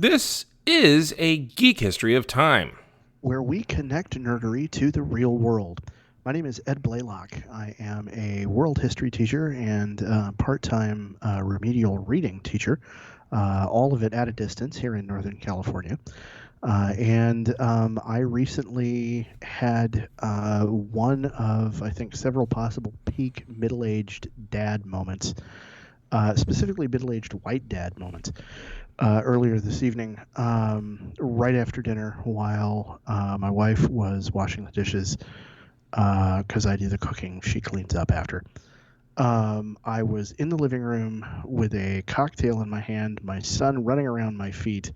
This is a Geek History of Time. Where we connect nerdery to the real world. My name is Ed Blaylock. I am a world history teacher and part-time remedial reading teacher, all of it at a distance here in Northern California. And I recently had one of, I think, several possible peak middle-aged dad moments, specifically middle-aged white dad moments. Earlier this evening, right after dinner, while my wife was washing the dishes, because I do the cooking, she cleans up after. I was in the living room with a cocktail in my hand, my son running around my feet,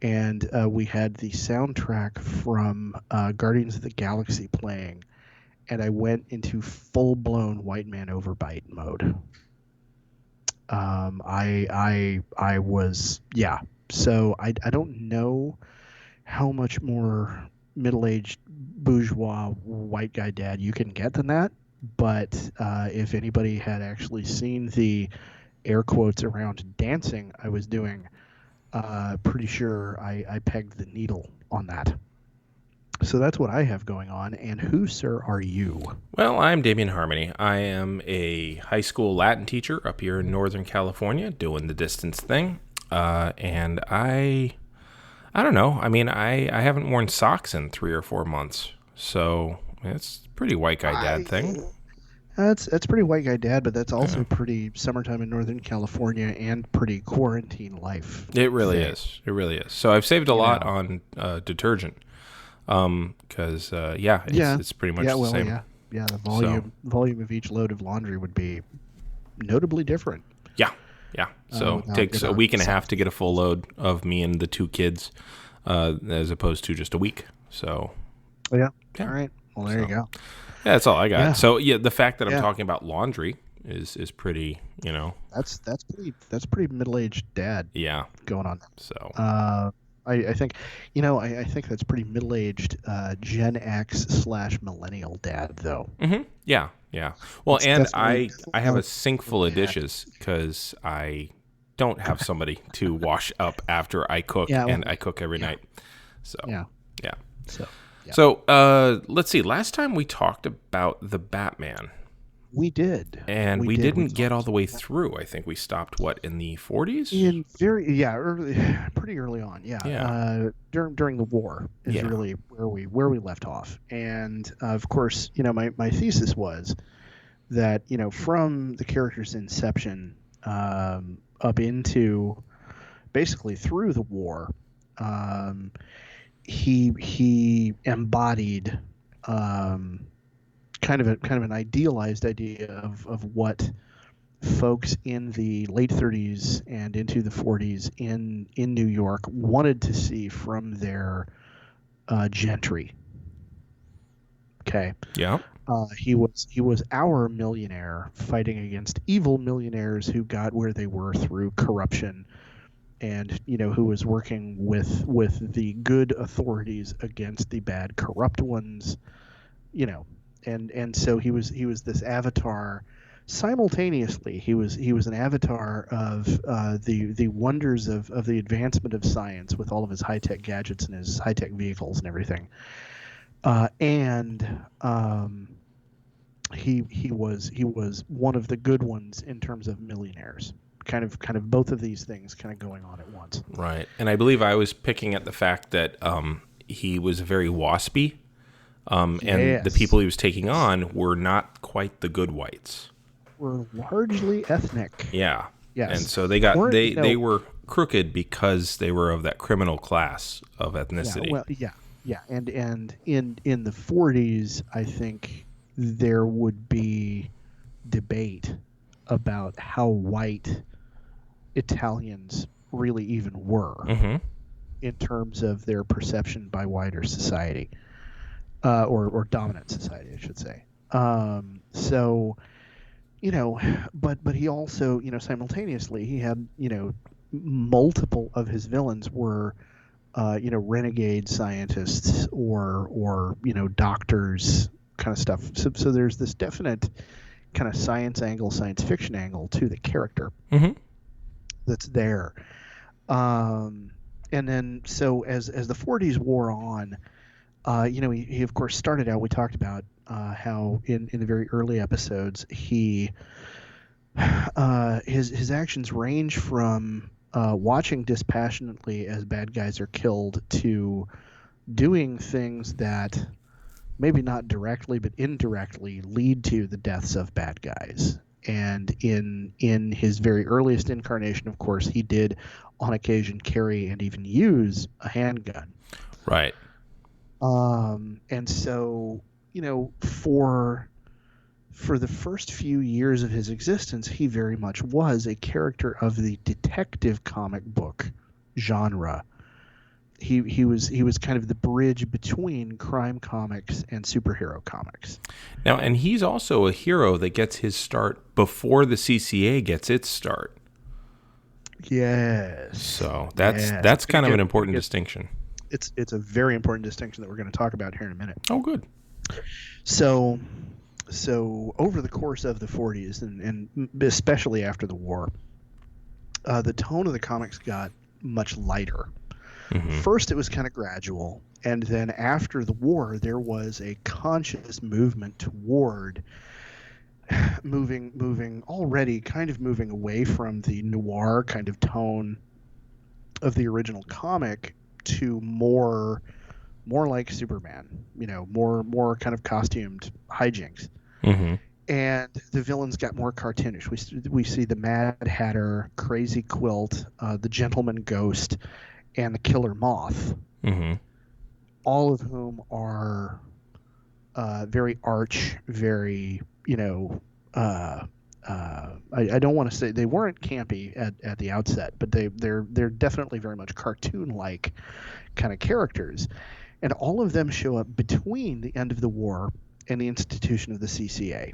and we had the soundtrack from Guardians of the Galaxy playing, and I went into full-blown white man overbite mode. I was, yeah. So I don't know how much more middle-aged bourgeois white guy dad you can get than that. But if anybody had actually seen the air quotes around dancing I was doing, pretty sure I pegged the needle on that. So that's what I have going on. And who, sir, are you? Well, I'm Damian Harmony. I am a high school Latin teacher up here in Northern California doing the distance thing. And I don't know. I mean, I haven't worn socks in 3 or 4 months. So it's a pretty white guy dad thing. That's pretty white guy dad, but that's also pretty summertime in Northern California and pretty quarantine life. It really is. It really is. So I've saved a lot on detergent. Because it's pretty much the same. Yeah. The volume of each load of laundry would be notably different. Yeah. So it takes a week and a half to get a full load of me and the 2 kids, as opposed to just a week. So. Yeah. All right. Well, there you go. Yeah, that's all I got. Yeah. So the fact that I'm talking about laundry is pretty, That's pretty middle-aged dad. Yeah. Going on. So. I think, I think that's pretty middle-aged Gen X / millennial dad, though. Mm-hmm. Yeah. Well, and I have a sink full of dishes because I don't have somebody to wash up after I cook, and I cook every night. So yeah. So let's see. Last time we talked about the Batman. We did. And we didn't get all the way through. I think we stopped, in the 40s? Pretty early on, yeah. During the war is really where we left off. And, of course, my thesis was that, from the character's inception up into basically through the war, he embodied kind of an idealized idea of what folks in the late 30s and into the 40s in New York wanted to see from their gentry. Okay. Yeah. He was our millionaire fighting against evil millionaires who got where they were through corruption, and who was working with the good authorities against the bad corrupt ones. And so he was this avatar. Simultaneously, he was an avatar of the wonders of the advancement of science with all of his high-tech gadgets and his high-tech vehicles and everything. And he was one of the good ones in terms of millionaires. Kind of both of these things kind of going on at once. Right, and I believe I was picking at the fact that he was very waspy. And the people he was taking on were not quite the good whites. Were largely ethnic. Yeah. Yes. And so they were crooked because they were of that criminal class of ethnicity. Yeah. And in the 40s, I think there would be debate about how white Italians really even were in terms of their perception by wider society. Or dominant society, I should say. So, but he also, simultaneously, he had, multiple of his villains were, renegade scientists or doctors, kind of stuff. So there's this definite kind of science fiction angle to the character that's there. and then so as the 40s wore on, he of course started out. We talked about how in the very early episodes his actions range from watching dispassionately as bad guys are killed to doing things that maybe not directly but indirectly lead to the deaths of bad guys. And in his very earliest incarnation, of course, he did on occasion carry and even use a handgun. Right. And so, for the first few years of his existence, he very much was a character of the detective comic book genre. He was kind of the bridge between crime comics and superhero comics. Now, and he's also a hero that gets his start before the CCA gets its start. Yes. So that's kind of an important distinction. It's a very important distinction that we're going to talk about here in a minute. Oh, good. So over the course of the 40s and especially after the war, the tone of the comics got much lighter. Mm-hmm. First, it was kind of gradual, and then after the war, there was a conscious movement toward moving away from the noir kind of tone of the original comic to more like Superman, more kind of costumed hijinks. Mm-hmm. And the villains got more cartoonish. We see the Mad Hatter, Crazy Quilt, the Gentleman Ghost, and the Killer Moth, mm-hmm. all of whom are very arch, very, I don't want to say they weren't campy at the outset, but they're definitely very much cartoon-like kind of characters. And all of them show up between the end of the war and the institution of the CCA.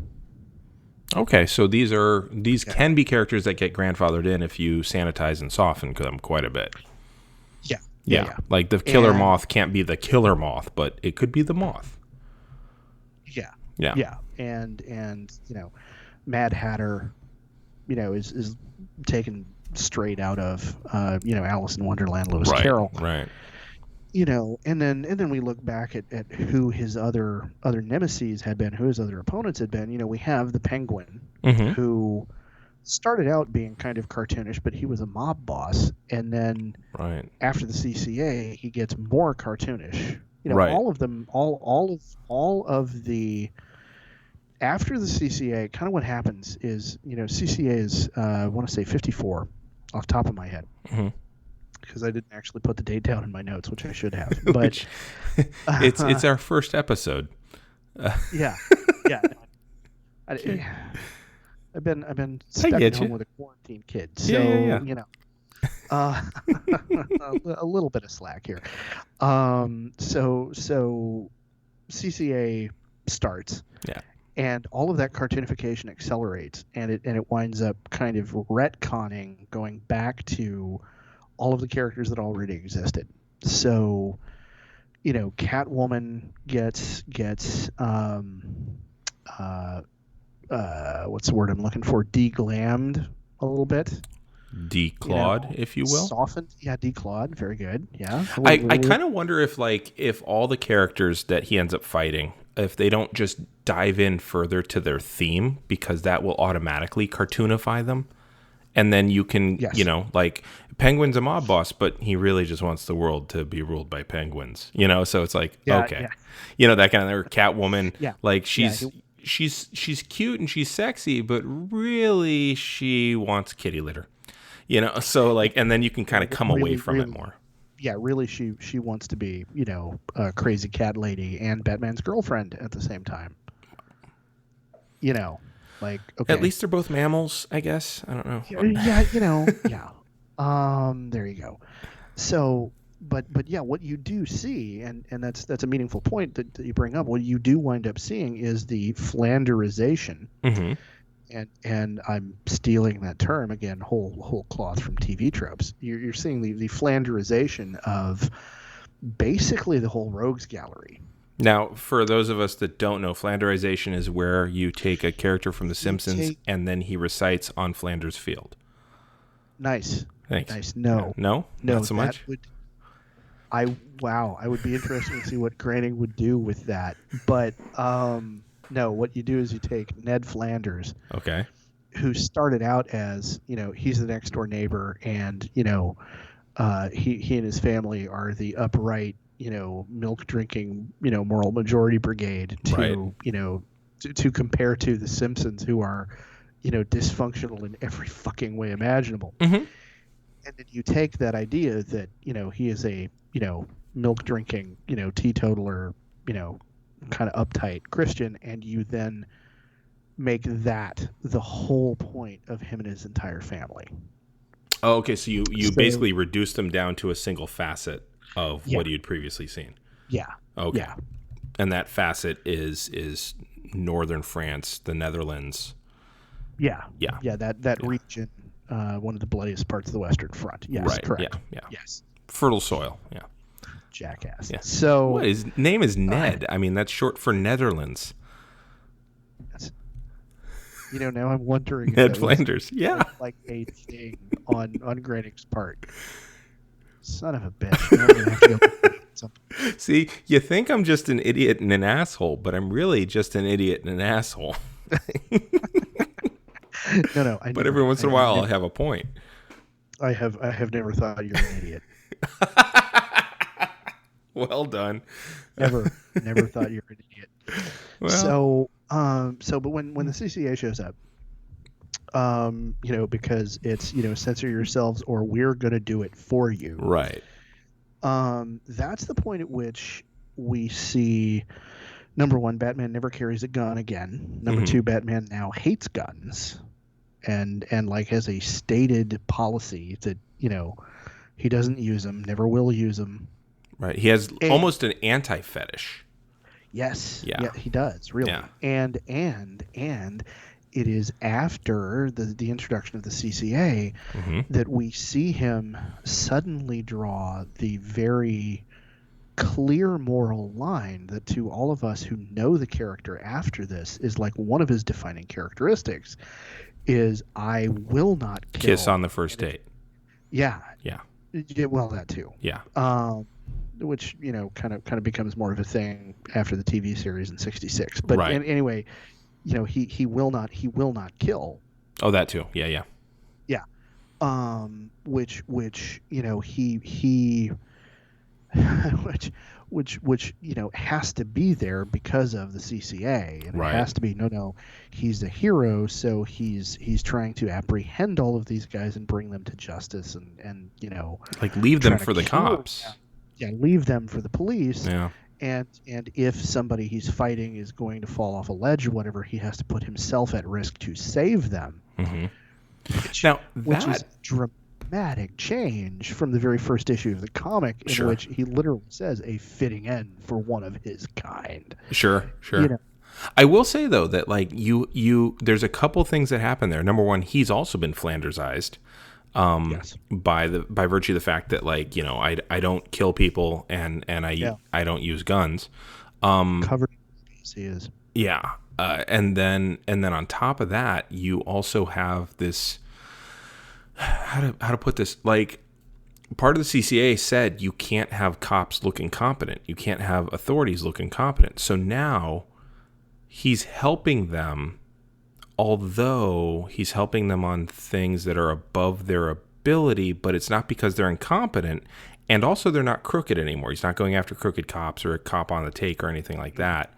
Okay, so these can be characters that get grandfathered in if you sanitize and soften them quite a bit. Yeah. Like the Killer Moth can't be the Killer Moth, but it could be the Moth. Yeah. And Mad Hatter, is taken straight out of Alice in Wonderland, Lewis Carroll. Right. And then we look back at who his other nemesis had been, who his other opponents had been. We have the Penguin, mm-hmm. who started out being kind of cartoonish, but he was a mob boss, and then after the CCA, he gets more cartoonish. All of them, all of the after the CCA, kind of what happens is, CCA is I want to say 54, off the top of my head. Mm-hmm. Because I didn't actually put the date down in my notes, which I should have. But it's our first episode. Yeah. I've been stuck at home with a quarantine kid, so a little bit of slack here. So CCA starts, and all of that cartoonification accelerates, and it winds up kind of retconning, going back to all of the characters that already existed. So, Catwoman gets what's the word I'm looking for? Deglammed a little bit. Declawed, if you will. Softened. Yeah, declawed. Very good. Yeah. I kind of wonder if all the characters that he ends up fighting, if they don't just dive in further to their theme, because that will automatically cartoonify them. And then you can, like Penguin's a mob boss, but he really just wants the world to be ruled by penguins, so it's like, that kind of, or Catwoman, like she's cute and she's sexy, but really she wants kitty litter, so like, and then you can kind of come away from it more. Yeah, really, she wants to be, a crazy cat lady and Batman's girlfriend at the same time. Like, okay. At least they're both mammals, I guess. I don't know. Yeah. There you go. So, but yeah, what you do see, and that's a meaningful point that you bring up. What you do wind up seeing is the Flanderization, mm-hmm. and I'm stealing that term again, whole cloth from TV tropes. You're seeing the Flanderization of basically the whole rogues gallery. Now, for those of us that don't know, Flanderization is where you take a character from The Simpsons and then he recites on Flanders Field. Nice. Thanks. Nice. No, not so much. I would be interested to see what Groening would do with that. But no, what you do is you take Ned Flanders, Okay. who started out as, he's the next door neighbor, and he and his family are the upright, milk drinking, moral majority brigade Right. to compare to the Simpsons, who are, dysfunctional in every fucking way imaginable. Mm-hmm. And then you take that idea that, he is a, milk drinking, teetotaler, kind of uptight Christian, and you then make that the whole point of him and his entire family. Oh, okay. So you basically reduced them down to a single facet of what you'd previously seen. Yeah. Okay. Yeah. And that facet is northern France, the Netherlands. Yeah. Yeah. Yeah. That region, one of the bloodiest parts of the Western Front. Yes. Right. Correct. Yeah. Yes. Fertile soil. Yeah. Jackass. Yeah. So his name is Ned. I mean, that's short for Netherlands. Now I'm wondering Ned if Flanders. Yeah. like a thing on Groening's part. Son of a bitch. Now I'm gonna have to go look at something. See, you think I'm just an idiot and an asshole, but I'm really just an idiot and an asshole. No. But every once in a while, I'll have a point. I have never thought you're an idiot. Well done. Never thought you were an idiot. Well, But when the CCA shows up, because it's, censor yourselves or we're gonna do it for you. right. That's the point at which we see, number one, Batman never carries a gun again. Number two, Batman now hates guns, and like has a stated policy that he doesn't use them, never will use them. Right. He has almost an anti-fetish. Yes. Yeah. He does, really. Yeah. And it is after the introduction of the CCA that we see him suddenly draw the very clear moral line that, to all of us who know the character after this, is like one of his defining characteristics is, I will not kill. Kiss on the first date. Yeah. Yeah. Well, that too. Yeah. Which kind of becomes more of a thing after the TV series in '66. But right. Anyway, he will not kill. Oh, that too. Yeah. Which he which has to be there because of the CCA, and right. It has to be no. He's the hero, so he's trying to apprehend all of these guys and bring them to justice, and like leave them for the cops. Yeah, leave them for the police. Yeah. And if somebody he's fighting is going to fall off a ledge or whatever, he has to put himself at risk to save them. Which is dramatic change from the very first issue of the comic, in which he literally says a fitting end for one of his kind. Sure. I will say though that like you there's a couple things that happen there. Number one, he's also been Flandersized. Yes. by virtue of the fact that like I don't kill people and I don't use guns. Covered he is. Yeah. And then on top of that, you also have this how to put this, like part of the CCA said you can't have cops look incompetent. You can't have authorities look incompetent. So now he's helping them, although he's helping them on things that are above their ability, but it's not because they're incompetent, and also they're not crooked anymore. He's not going after crooked cops or a cop on the take or anything like that.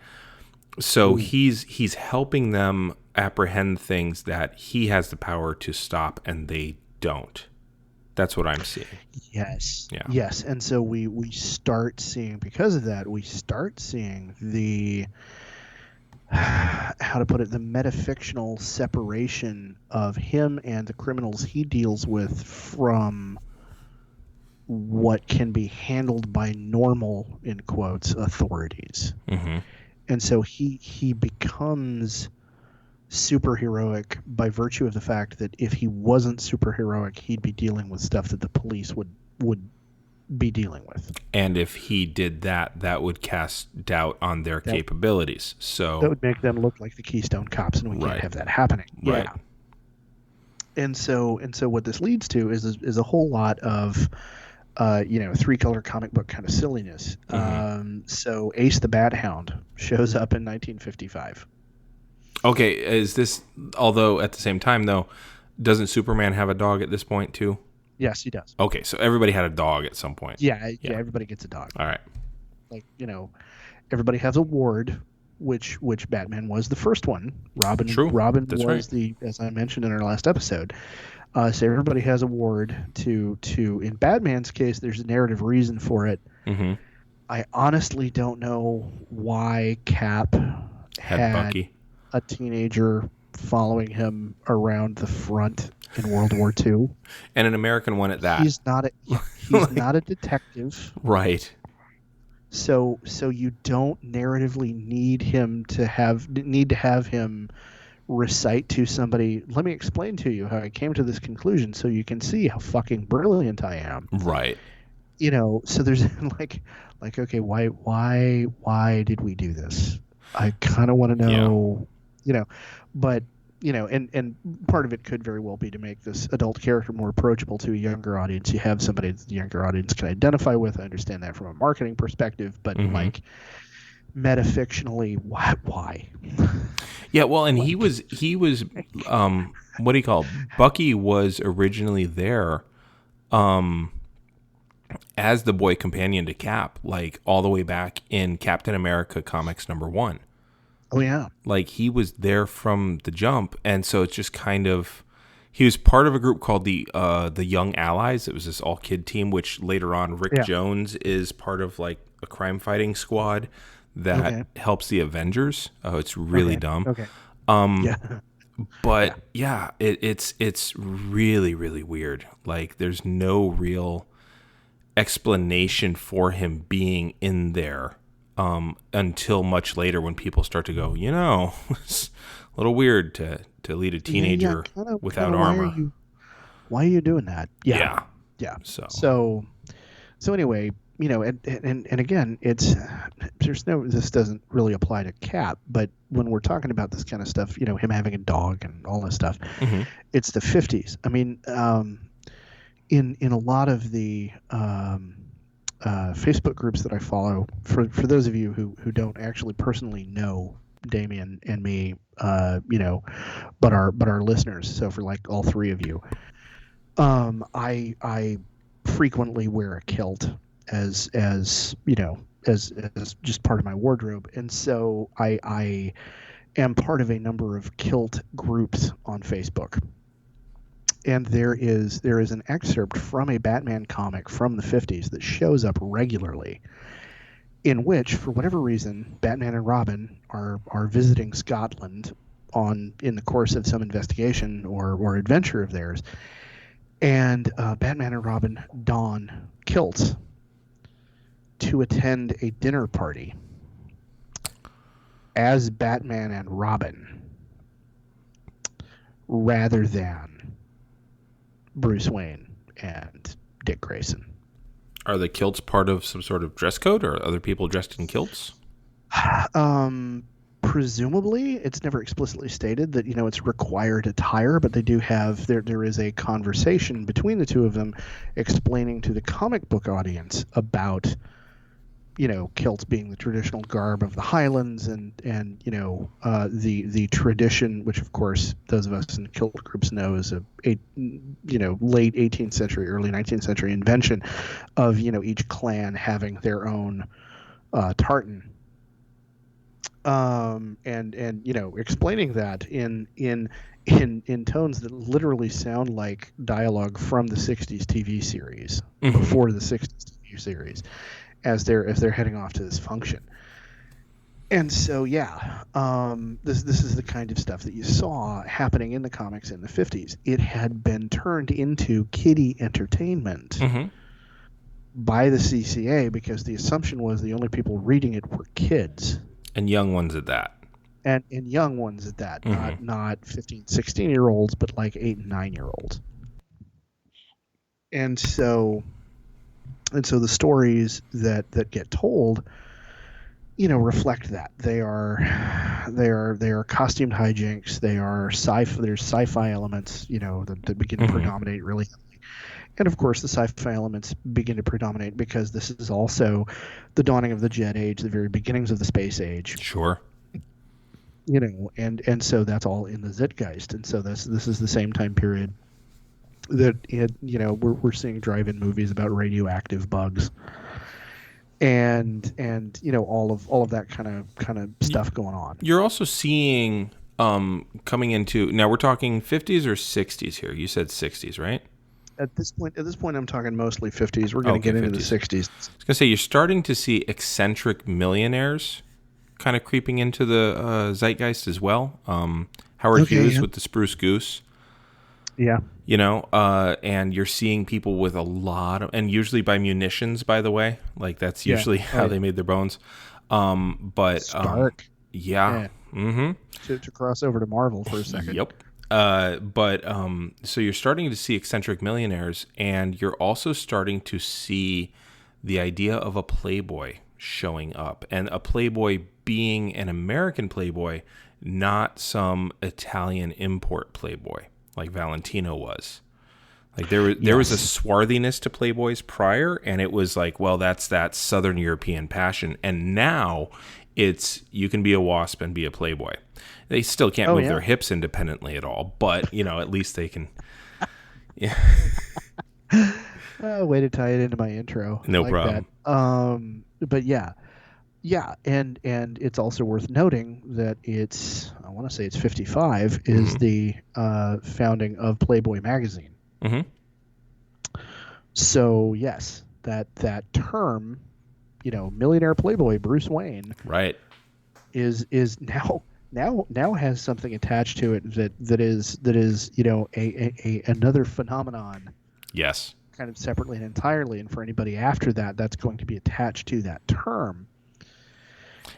So he's helping them apprehend things that he has the power to stop and they don't. That's what I'm seeing. Yes. Yeah. Yes. And so we start seeing, because of that, the how to put it, the metafictional separation of him and the criminals he deals with from what can be handled by normal, in quotes, authorities. And so he becomes superheroic by virtue of the fact that if he wasn't superheroic, he'd be dealing with stuff that the police would be dealing with. And if he did that, that would cast doubt on their capabilities. So that would make them look like the Keystone Cops, and we can't have that happening. Right. Yeah. And so what this leads to is a whole lot of three-color comic book kind of silliness. So Ace the Bat Hound shows up in 1955. Okay, is this, although at the same time though, doesn't Superman have a dog at this point too? Yes, he does. Okay, so everybody had a dog at some point. Yeah. Everybody gets a dog. All right. Like, everybody has a ward, which Batman was the first one. Robin That's was right. as I mentioned in our last episode. So everybody has a ward to in Batman's case, there's a narrative reason for it. Mm-hmm. I honestly don't know why Cap Had had Bucky. a teenager following him around the front in World War II. And an American one at that. He's not not a detective. Right. So you don't narratively need to have him recite to somebody, let me explain to you how I came to this conclusion so you can see how fucking brilliant I am. Right. So there's like okay, why did we do this? I kind of want to know, but and part of it could very well be to make this adult character more approachable to a younger audience. You have somebody that the younger audience can identify with. I understand that from a marketing perspective, but like metafictionally, why? Yeah, well, and he was what do you call it? Bucky was originally there as the boy companion to Cap, like all the way back in Captain America Comics #1. Oh yeah. Like he was there from the jump, and so it's just kind of, he was part of a group called the Young Allies. It was this all kid team, which later on Rick Jones is part of, like a crime fighting squad that helps the Avengers. Oh, it's really dumb. Okay. But it's really, really weird. Like there's no real explanation for him being in there until much later when people start to go, it's a little weird to lead a teenager without armor. Why are you doing that? Yeah. So anyway, and again, this doesn't really apply to Cap, but when we're talking about this kind of stuff, him having a dog and all this stuff, it's the 50s. I mean, in a lot of the Facebook groups that I follow, for those of you who don't actually personally know Damian and me, but our listeners, so for like all three of you, I frequently wear a kilt as just part of my wardrobe, and so I am part of a number of kilt groups on Facebook. And there is an excerpt from a Batman comic from the 50s that shows up regularly, in which, for whatever reason, Batman and Robin are visiting Scotland in the course of some investigation or adventure of theirs, and Batman and Robin don kilts to attend a dinner party as Batman and Robin, rather than Bruce Wayne and Dick Grayson. Are the kilts part of some sort of dress code, or are other people dressed in kilts? Presumably, it's never explicitly stated that it's required attire, but they do have there is a conversation between the two of them explaining to the comic book audience about kilts being the traditional garb of the Highlands, and the tradition, which of course those of us in kilt groups know is a late 18th century, early 19th century invention of each clan having their own tartan, and explaining that in tones that literally sound like dialogue from the 60s TV series, before the 60s TV series, as they're heading off to this function. And so this is the kind of stuff that you saw happening in the comics in the 50s. It had been turned into kiddie entertainment by the CCA, because the assumption was the only people reading it were kids, and young ones at that, and young ones at that, not 15, 16-year-olds, but like 8 and 9-year-olds. And so the stories that get told, reflect that. They are costumed hijinks. There's sci-fi elements, that begin to predominate really heavily. And of course, the sci-fi elements begin to predominate because this is also the dawning of the jet age, the very beginnings of the space age. Sure. And so that's all in the Zeitgeist. And so this is the same time period that we're seeing drive-in movies about radioactive bugs and all of that kind of stuff going on. You're also seeing coming into, now we're talking 50s or 60s here. You said 60s, right? At this point, I'm talking mostly 50s. We're going to get into 50s. the 60s. I was going to say, you're starting to see eccentric millionaires kind of creeping into the zeitgeist as well. Howard Hughes with the Spruce Goose. Yeah. And you're seeing people with a lot of, and usually by munitions, by the way, like that's usually how they made their bones. But Stark. Yeah. Mm-hmm. To cross over to Marvel for a second. Yep. So you're starting to see eccentric millionaires, and you're also starting to see the idea of a playboy showing up, and a playboy being an American playboy, not some Italian import playboy like Valentino was. Like there was a swarthiness to playboys prior, and it was like, well, that's that Southern European passion, and now it's you can be a WASP and be a playboy. They still can't move their hips independently at all, but at least they can. Yeah. Way to tie it into my intro. No problem. That. But yeah, and it's also worth noting that I want to say it's 55 is the founding of Playboy magazine. Mm-hmm. So yes, that term, millionaire playboy Bruce Wayne, right, is now has something attached to it that is a another phenomenon. Yes. Kind of separately and entirely, and for anybody after that, that's going to be attached to that term.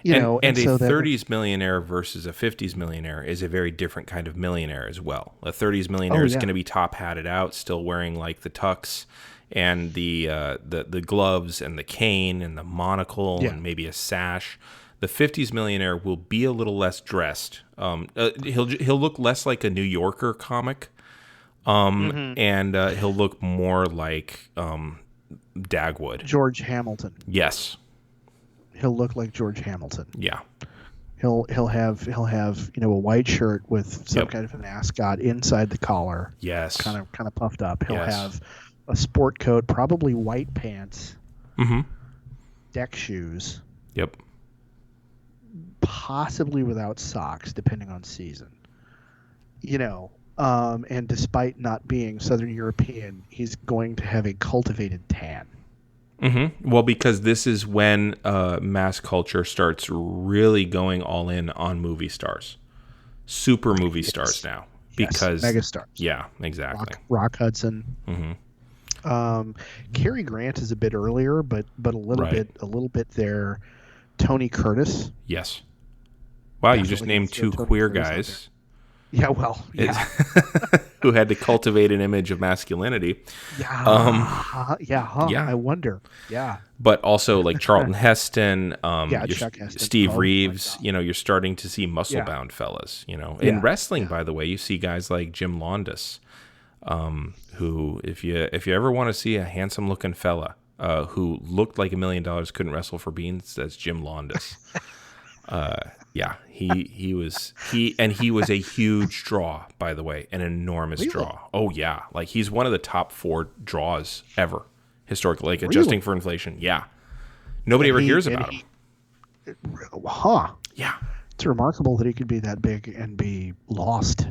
And so a 30s millionaire versus a 50s millionaire is a very different kind of millionaire as well. A 30s millionaire is going to be top hatted out, still wearing like the tux and the gloves and the cane and the monocle and maybe a sash. The 50s millionaire will be a little less dressed. He'll look less like a New Yorker comic, and he'll look more like Dagwood. George Hamilton. Yes. He'll look like George Hamilton. Yeah. He'll have a white shirt with some kind of an ascot inside the collar. Yes. Kind of puffed up. He'll have a sport coat, probably white pants. Mm-hmm. Deck shoes. Yep. Possibly without socks, depending on season. And despite not being Southern European, he's going to have a cultivated tan. Mm-hmm. Well, because this is when mass culture starts really going all in on movie stars, super movie stars now. Because megastars. Yeah, exactly. Rock Hudson. Mm-hmm. Cary Grant is a bit earlier, but a little bit there. Tony Curtis. Yes. Wow, you just named two queer guys. Yeah, well, yeah. Who had to cultivate an image of masculinity. Yeah. I wonder. Yeah. But also like Charlton Heston, Chuck Heston. Steve Reeves, you're starting to see muscle-bound fellas, In wrestling, by the way, you see guys like Jim Londos, who, if you ever want to see a handsome-looking fella who looked like $1 million, couldn't wrestle for beans, that's Jim Londos. Yeah, he was a huge draw, by the way, an enormous draw. Oh yeah, like he's one of the top 4 draws ever historically, like adjusting for inflation. Yeah, nobody ever hears about him. Yeah, it's remarkable that he could be that big and be lost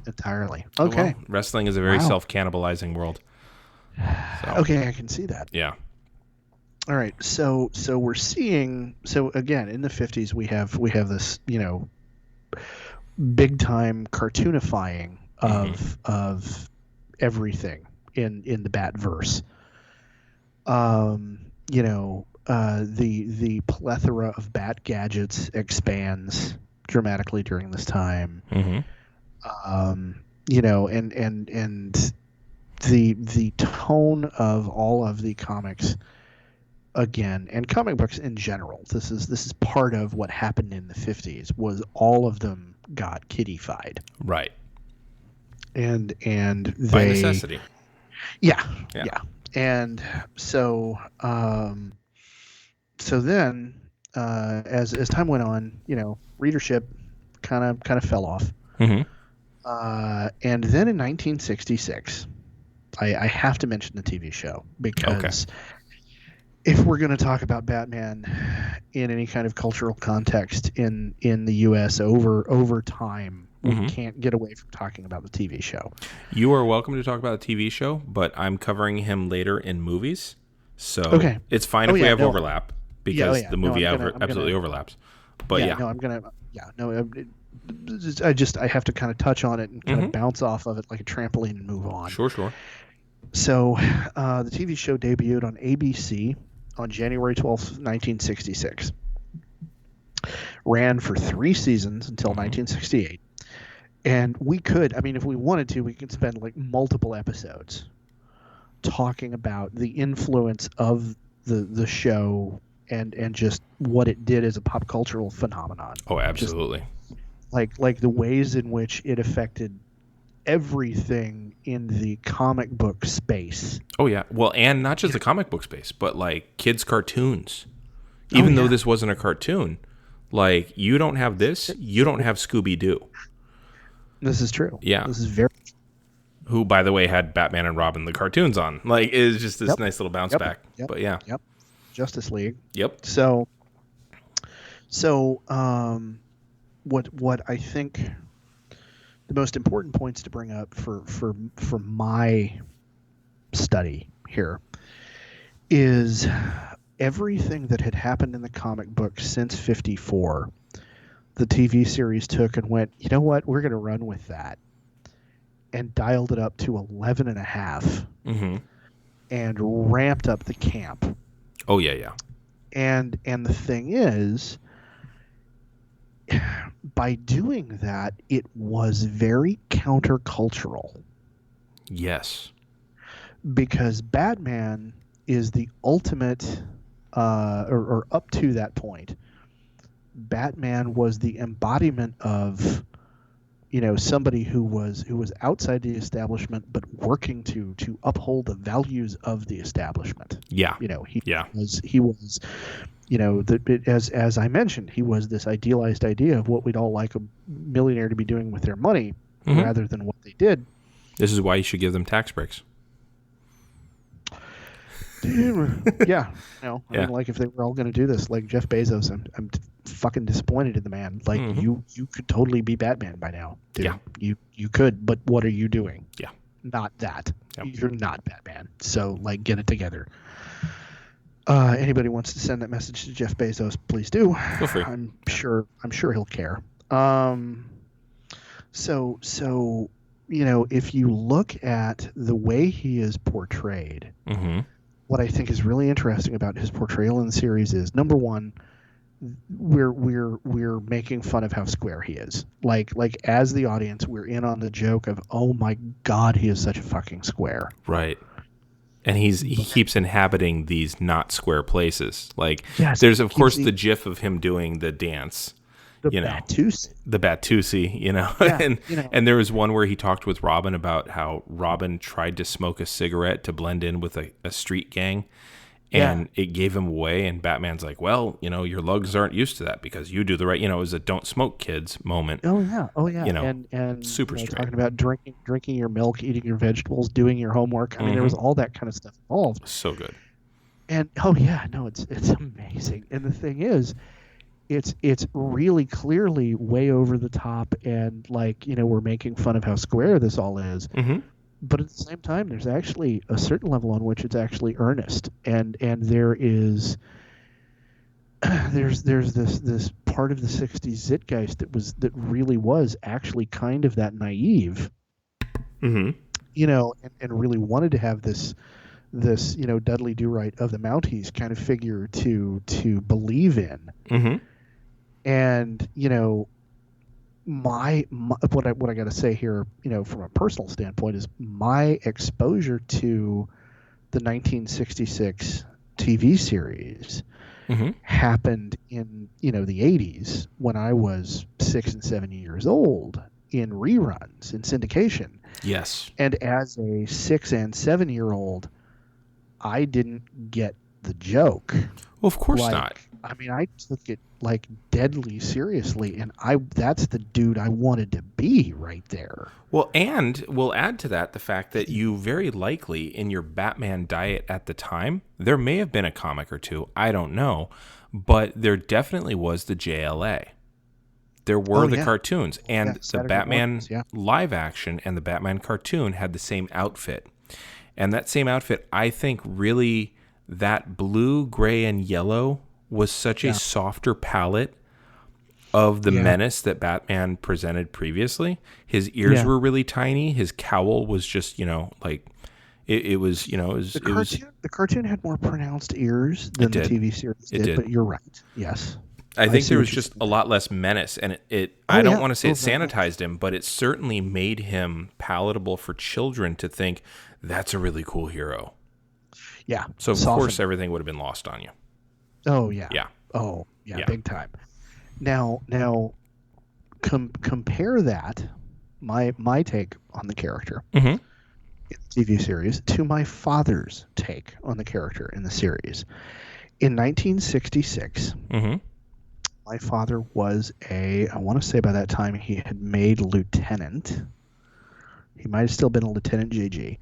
entirely. Okay, well, wrestling is a very self-cannibalizing world. So, okay, I can see that. Yeah. All right, so we're seeing again in the 50s we have this big time cartoonifying of everything in the Batverse. The plethora of Bat gadgets expands dramatically during this time. Mm-hmm. And the tone of all of the comics. Again, and comic books in general, this is part of what happened in the 50s. Was all of them got kiddified, right? And by necessity. Yeah, Yeah. yeah. And so so then as time went on, readership kind of fell off. Hmm. And then in 1966, I have to mention the TV show Okay. because if we're going to talk about Batman in any kind of cultural context in the U.S. over time, we Hmm. can't get away from talking about the TV show. You are welcome to talk about the TV show, but I'm covering him later in movies, so Okay. it's fine Oh if we yeah, have no. overlap Yeah, oh because yeah. the No, movie I'm absolutely gonna. overlaps. But Yeah, yeah. no, I'm gonna. Yeah, no. I have to kind of touch on it and kind Hmm. of bounce off of it like a trampoline and move on. Sure, sure. So, the TV show debuted on ABC on January 12th, 1966. Ran for 3 seasons until Hmm. 1968. And I mean, if we wanted to, we could spend like multiple episodes talking about the influence of the show and just what it did as a pop cultural phenomenon. Oh, Just absolutely. like the ways in which it affected everything in the comic book space. Oh yeah. Well, and not just the comic book space, but like kids' cartoons. Oh Even though yeah, this wasn't a cartoon, like you don't have this, you don't have Scooby Doo. this is true. Yeah. This is very. Who, by the way, had Batman and Robin the cartoons on. Like, it was just this Yep. nice little bounce Yep. back. Yep. But yeah. Yep. Justice League. Yep. So what I think the most important points to bring up for my study here is everything that had happened in the comic book since 54. The TV series took and went, you know what, we're going to run with that, and dialed it up to 11 and a half Mm-hmm. and ramped up the camp. Oh yeah, yeah. And the thing is, by doing that, it was very countercultural Yes. because Batman is the ultimate, or up to that point, Batman was the embodiment of, somebody who was outside the establishment but working to uphold the values of the establishment. Yeah. He Yeah. was as I mentioned, he was this idealized idea of what we'd all like a millionaire to be doing with their money Mhm. rather than what they did. This is why you should give them tax breaks. Yeah, I Yeah. mean, like if they were all going to do this, like Jeff Bezos, I'm fucking disappointed in the man. Like Mhm. you could totally be Batman by now, dude. Yeah. You could, but what are you doing? Yeah. Not that. Yep. You're not Batman. So like, get it together. Anybody wants to send that message to Jeff Bezos, please do. Feel free. I'm sure he'll care. So if you look at the way he is portrayed, Mm-hmm. what I think is really interesting about his portrayal in the series is, number one, we're making fun of how square he is. Like as the audience, we're in on the joke of, oh my God, he is such a fucking square. Right. And he keeps inhabiting these not square places. Like, Yes, there's of he course keeps the GIF of him doing the dance. The you know, Batusi. the Batusi, Yeah, and and there was one where he talked with Robin about how Robin tried to smoke a cigarette to blend in with a street gang, and it gave him away. And Batman's like, well, your lugs aren't used to that because you do the right. It was a "don't smoke, kids" moment. Oh yeah. And super straight. talking about drinking your milk, eating your vegetables, doing your homework. I mean, there was all that kind of stuff involved. So good. And it's amazing. And the thing is, it's really clearly way over the top, and we're making fun of how square this all is. Mm-hmm. But at the same time, there's actually a certain level on which it's actually earnest, and there is there's this part of the 60s zeitgeist that really was actually kind of that naive, Mm-hmm. and really wanted to have this Dudley Do-Right of the Mounties kind of figure to believe in. Mm-hmm. And my what I got to say here, from a personal standpoint, is my exposure to the 1966 TV series Mm-hmm. happened in the 80s when I was 6 and 7 years old, in reruns in syndication. Yes. And as a 6 and 7-year-old, I didn't get the joke. Well, of course not. I mean, I took it like deadly seriously, and that's the dude I wanted to be right there. Well, and we'll add to that the fact that you very likely in your Batman diet at the time, there may have been a comic or two, I don't know, but there definitely was the JLA. There were the cartoons, and the Saturday Batman mornings, live action and the Batman cartoon had the same outfit. And that same outfit, I think really that blue, gray, and yellow was such a softer palette of the menace that Batman presented previously. His ears were really tiny. His cowl was just, like it was, the cartoon had more pronounced ears than the TV series did, but you're right. Yes. I think there was just a lot less menace, and I don't want to say it sanitized him, but it certainly made him palatable for children to think that's a really cool hero. Yeah. So of course everything would have been lost on you. Oh yeah. Yeah. Oh yeah. Big time. Now, compare that, my take on the character in the TV series to my father's take on the character in the series. In 1966, my father was I want to say by that time he had made lieutenant. He might have still been a Lieutenant JG.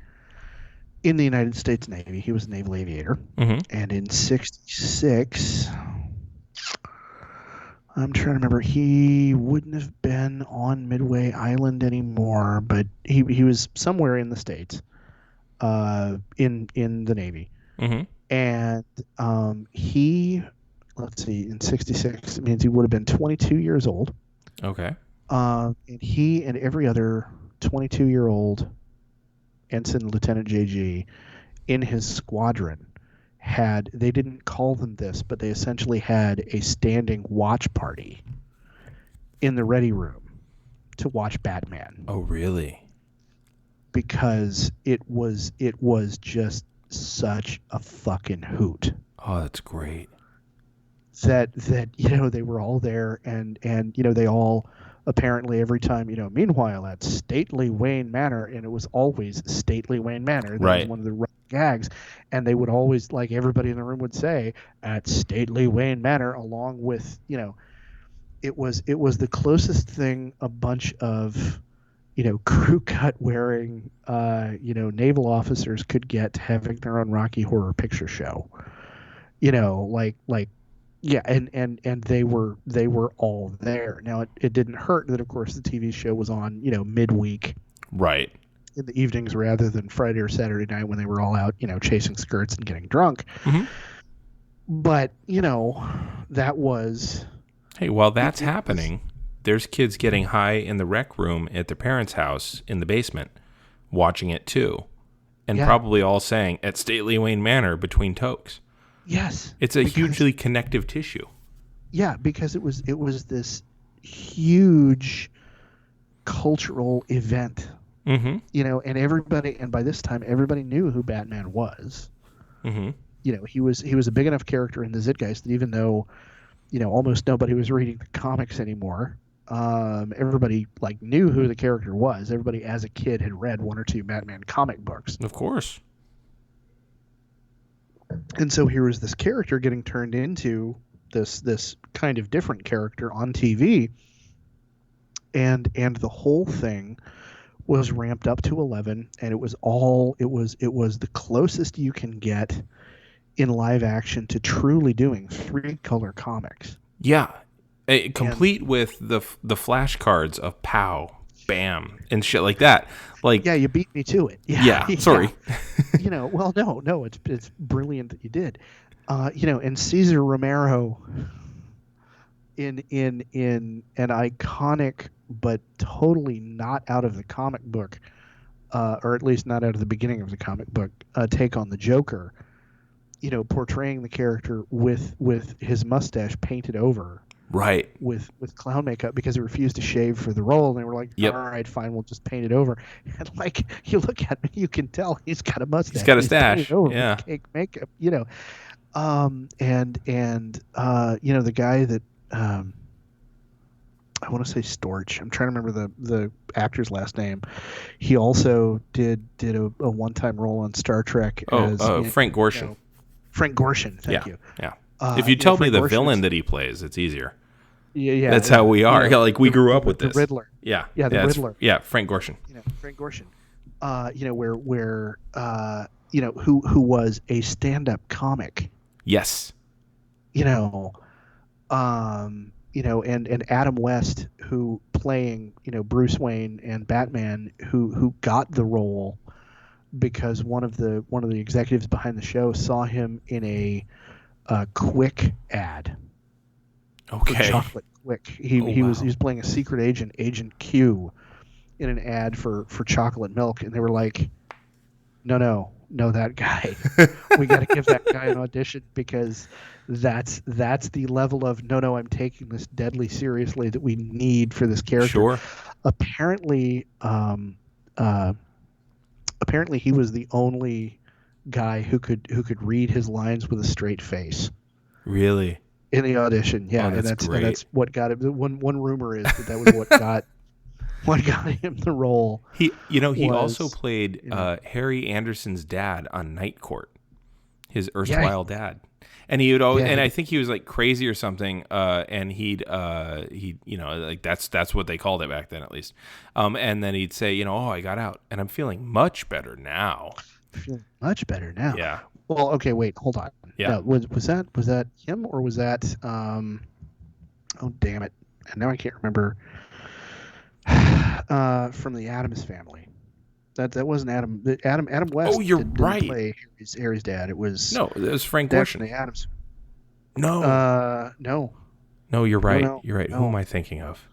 In the United States Navy. He was a naval aviator. And in 66, I'm trying to remember, he wouldn't have been on Midway Island anymore, but he was somewhere in the States, in the Navy. And he, let's see, in 66, it means he would have been 22 years old. Okay. And he and every other 22-year-old Ensign Lieutenant JG in his squadron they didn't call them this, but they essentially had a standing watch party in the ready room to watch Batman. Oh, really? Because it was just such a fucking hoot. Oh, that's great. That they were all there, and they all apparently every time, meanwhile at stately Wayne Manor, and it was always stately Wayne Manor. That was one of the running gags, and they would always, like everybody in the room would say, at stately Wayne Manor, along with, it was the closest thing a bunch of, crew cut wearing, naval officers could get to having their own Rocky Horror Picture Show. Yeah, and they were all there. Now it didn't hurt that, of course, the TV show was on midweek, right, in the evenings rather than Friday or Saturday night when they were all out chasing skirts and getting drunk. But that was, hey, while that's happening, there's kids getting high in the rec room at their parents' house in the basement, watching it too, and probably all saying at stately Wayne Manor between tokes. Yes. It's a hugely connective tissue. Yeah, because it was this huge cultural event. And everybody, and by this time everybody knew who Batman was. He was a big enough character in the Zeitgeist that even though, almost nobody was reading the comics anymore, everybody knew who the character was. Everybody as a kid had read one or two Batman comic books. Of course. And so here was this character getting turned into this kind of different character on TV, and the whole thing was ramped up to 11, and it was the closest you can get in live action to truly doing 3-color comics. Yeah, complete with the flashcards of pow, bam, and shit like that. You beat me to it. Yeah, sorry. Well, no, it's brilliant that you did. And Cesar Romero in an iconic but totally not out of the comic book, or at least not out of the beginning of the comic book, take on the Joker. Portraying the character with his mustache painted over. Right. With clown makeup because he refused to shave for the role, and they were like, all right, fine, we'll just paint it over. And you look at him, you can tell he's got a mustache. He's got a stash. Yeah. Cake makeup, and the guy that I want to say Storch. I'm trying to remember the actor's last name. He also did a one-time role on Star Trek as Frank Gorshin. Frank Gorshin. Yeah, Thank you. yeah. If you tell me Frank the Gorshin villain is, that he plays, it's easier. yeah, That's how we are. Like we grew up with the this. Riddler. Yeah, Yeah, the Riddler. Yeah, Frank Gorshin. Frank Gorshin. Where who was a stand-up comic. Yes. And Adam West, who playing Bruce Wayne and Batman, who got the role because one of the executives behind the show saw him in a Quick ad. Okay. For chocolate Quick. He was playing a secret agent, Agent Q, in an ad for chocolate milk, and they were like, no, that guy. We got to give that guy an audition because that's the level of no, I'm taking this deadly seriously that we need for this character. Sure. Apparently he was the only guy who could read his lines with a straight face. Really? In the audition, yeah. Oh, that's great. And that's what got him. One rumor is that was what got him the role. He also played Harry Anderson's dad on Night Court, his erstwhile dad, and he would always, and I think he was like crazy or something, and he'd like that's what they called it back then at least, and then he'd say, I got out and I'm feeling much better now. Much better now. Yeah. Well, okay, wait, hold on. Yeah. No, was that him or was that oh damn it, and now I can't remember. From the Addams Family. That wasn't Adam. Adam West. Oh, you're right. Didn't play Harry's dad. It was it was Frank Gorshin. The Addams. No. No. No, you're right. No, you're right. no. Who am I thinking of?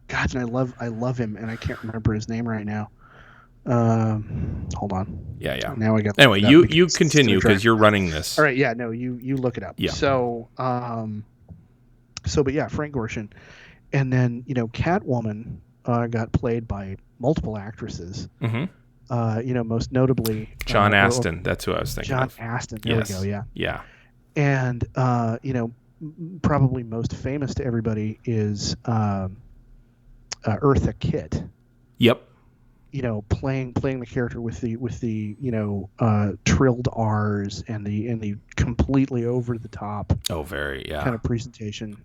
God, and I love him, and I can't remember his name right now. Hold on. Yeah. Now I got. Anyway, you continue because you're running this. All right. Yeah. No. You look it up. Yeah. So but yeah, Frank Gorshin, and then Catwoman. Got played by multiple actresses. Mm-hmm. Most notably John Astin. That's who I was thinking John of. Astin. There we go. Yeah. Yeah. And probably most famous to everybody is Eartha Kitt. Yep. Playing the character with the trilled R's and the completely over the top. Oh, very kind of presentation.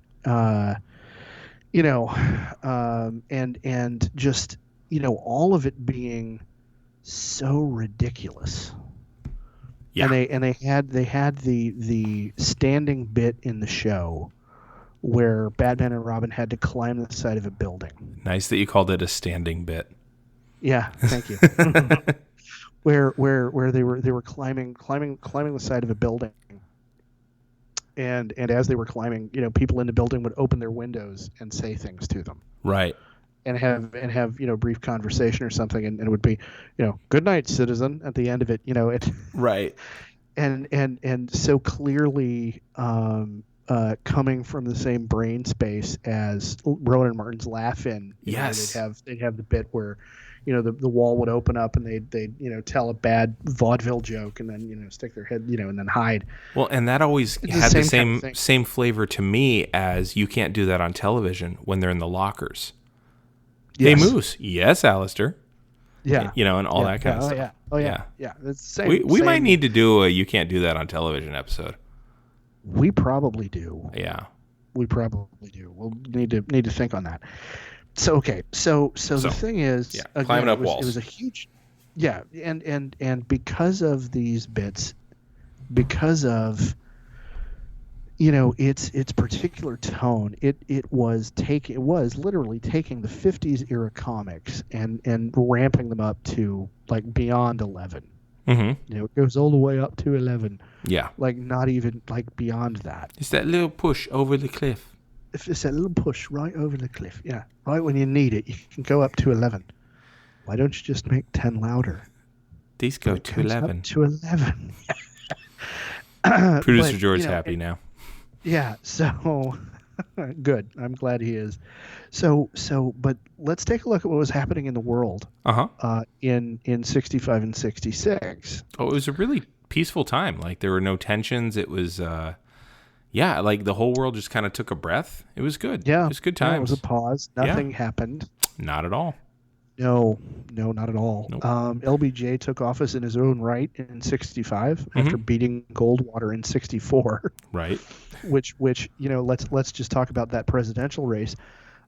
And just all of it being so ridiculous. Yeah. And they had the standing bit in the show where Batman and Robin had to climb the side of a building. Nice that you called it a standing bit. Yeah, thank you. where they were climbing the side of a building. And as they were climbing, people in the building would open their windows and say things to them. Right. And have brief conversation or something, and it would be, good night, citizen, at the end of it, Right. And so clearly coming from the same brain space as Rowan and Martin's Laugh-In. Yes. They'd have the bit where the wall would open up and they'd tell a bad vaudeville joke and then stick their head and then hide. Well, and that always had the same flavor to me as You Can't Do That on Television when they're in the lockers. Yes. Hey Moose, yes, Alistair. Yeah, and all that kind of stuff. Yeah. It's the same. We might need to do a You Can't Do That on Television episode. We probably do. Yeah, we probably do. We'll need to think on that. So okay, so the thing is, again, climbing up walls. It was a huge, and because of these bits, because of its particular tone, it was literally taking the 50s era comics and ramping them up to like beyond 11. Mm-hmm. It goes all the way up to 11. Yeah, like not even like beyond that. It's that little push over the cliff. If it's that little push right over the cliff, right when you need it, you can go up to 11. Why don't you just make 10 louder? These go to 11. Up to 11. Producer George's happy now. Yeah, so good. I'm glad he is. But let's take a look at what was happening in the world. In 65 and 66. Oh, it was a really peaceful time. Like there were no tensions. It was Yeah, like the whole world just kind of took a breath. It was good. Yeah. It was good Yeah, it was a times. pause. Nothing happened. Not at all. No, not at all. Nope. LBJ took office in his own right in 65 after beating Goldwater in 64. Right. Which let's just talk about that presidential race.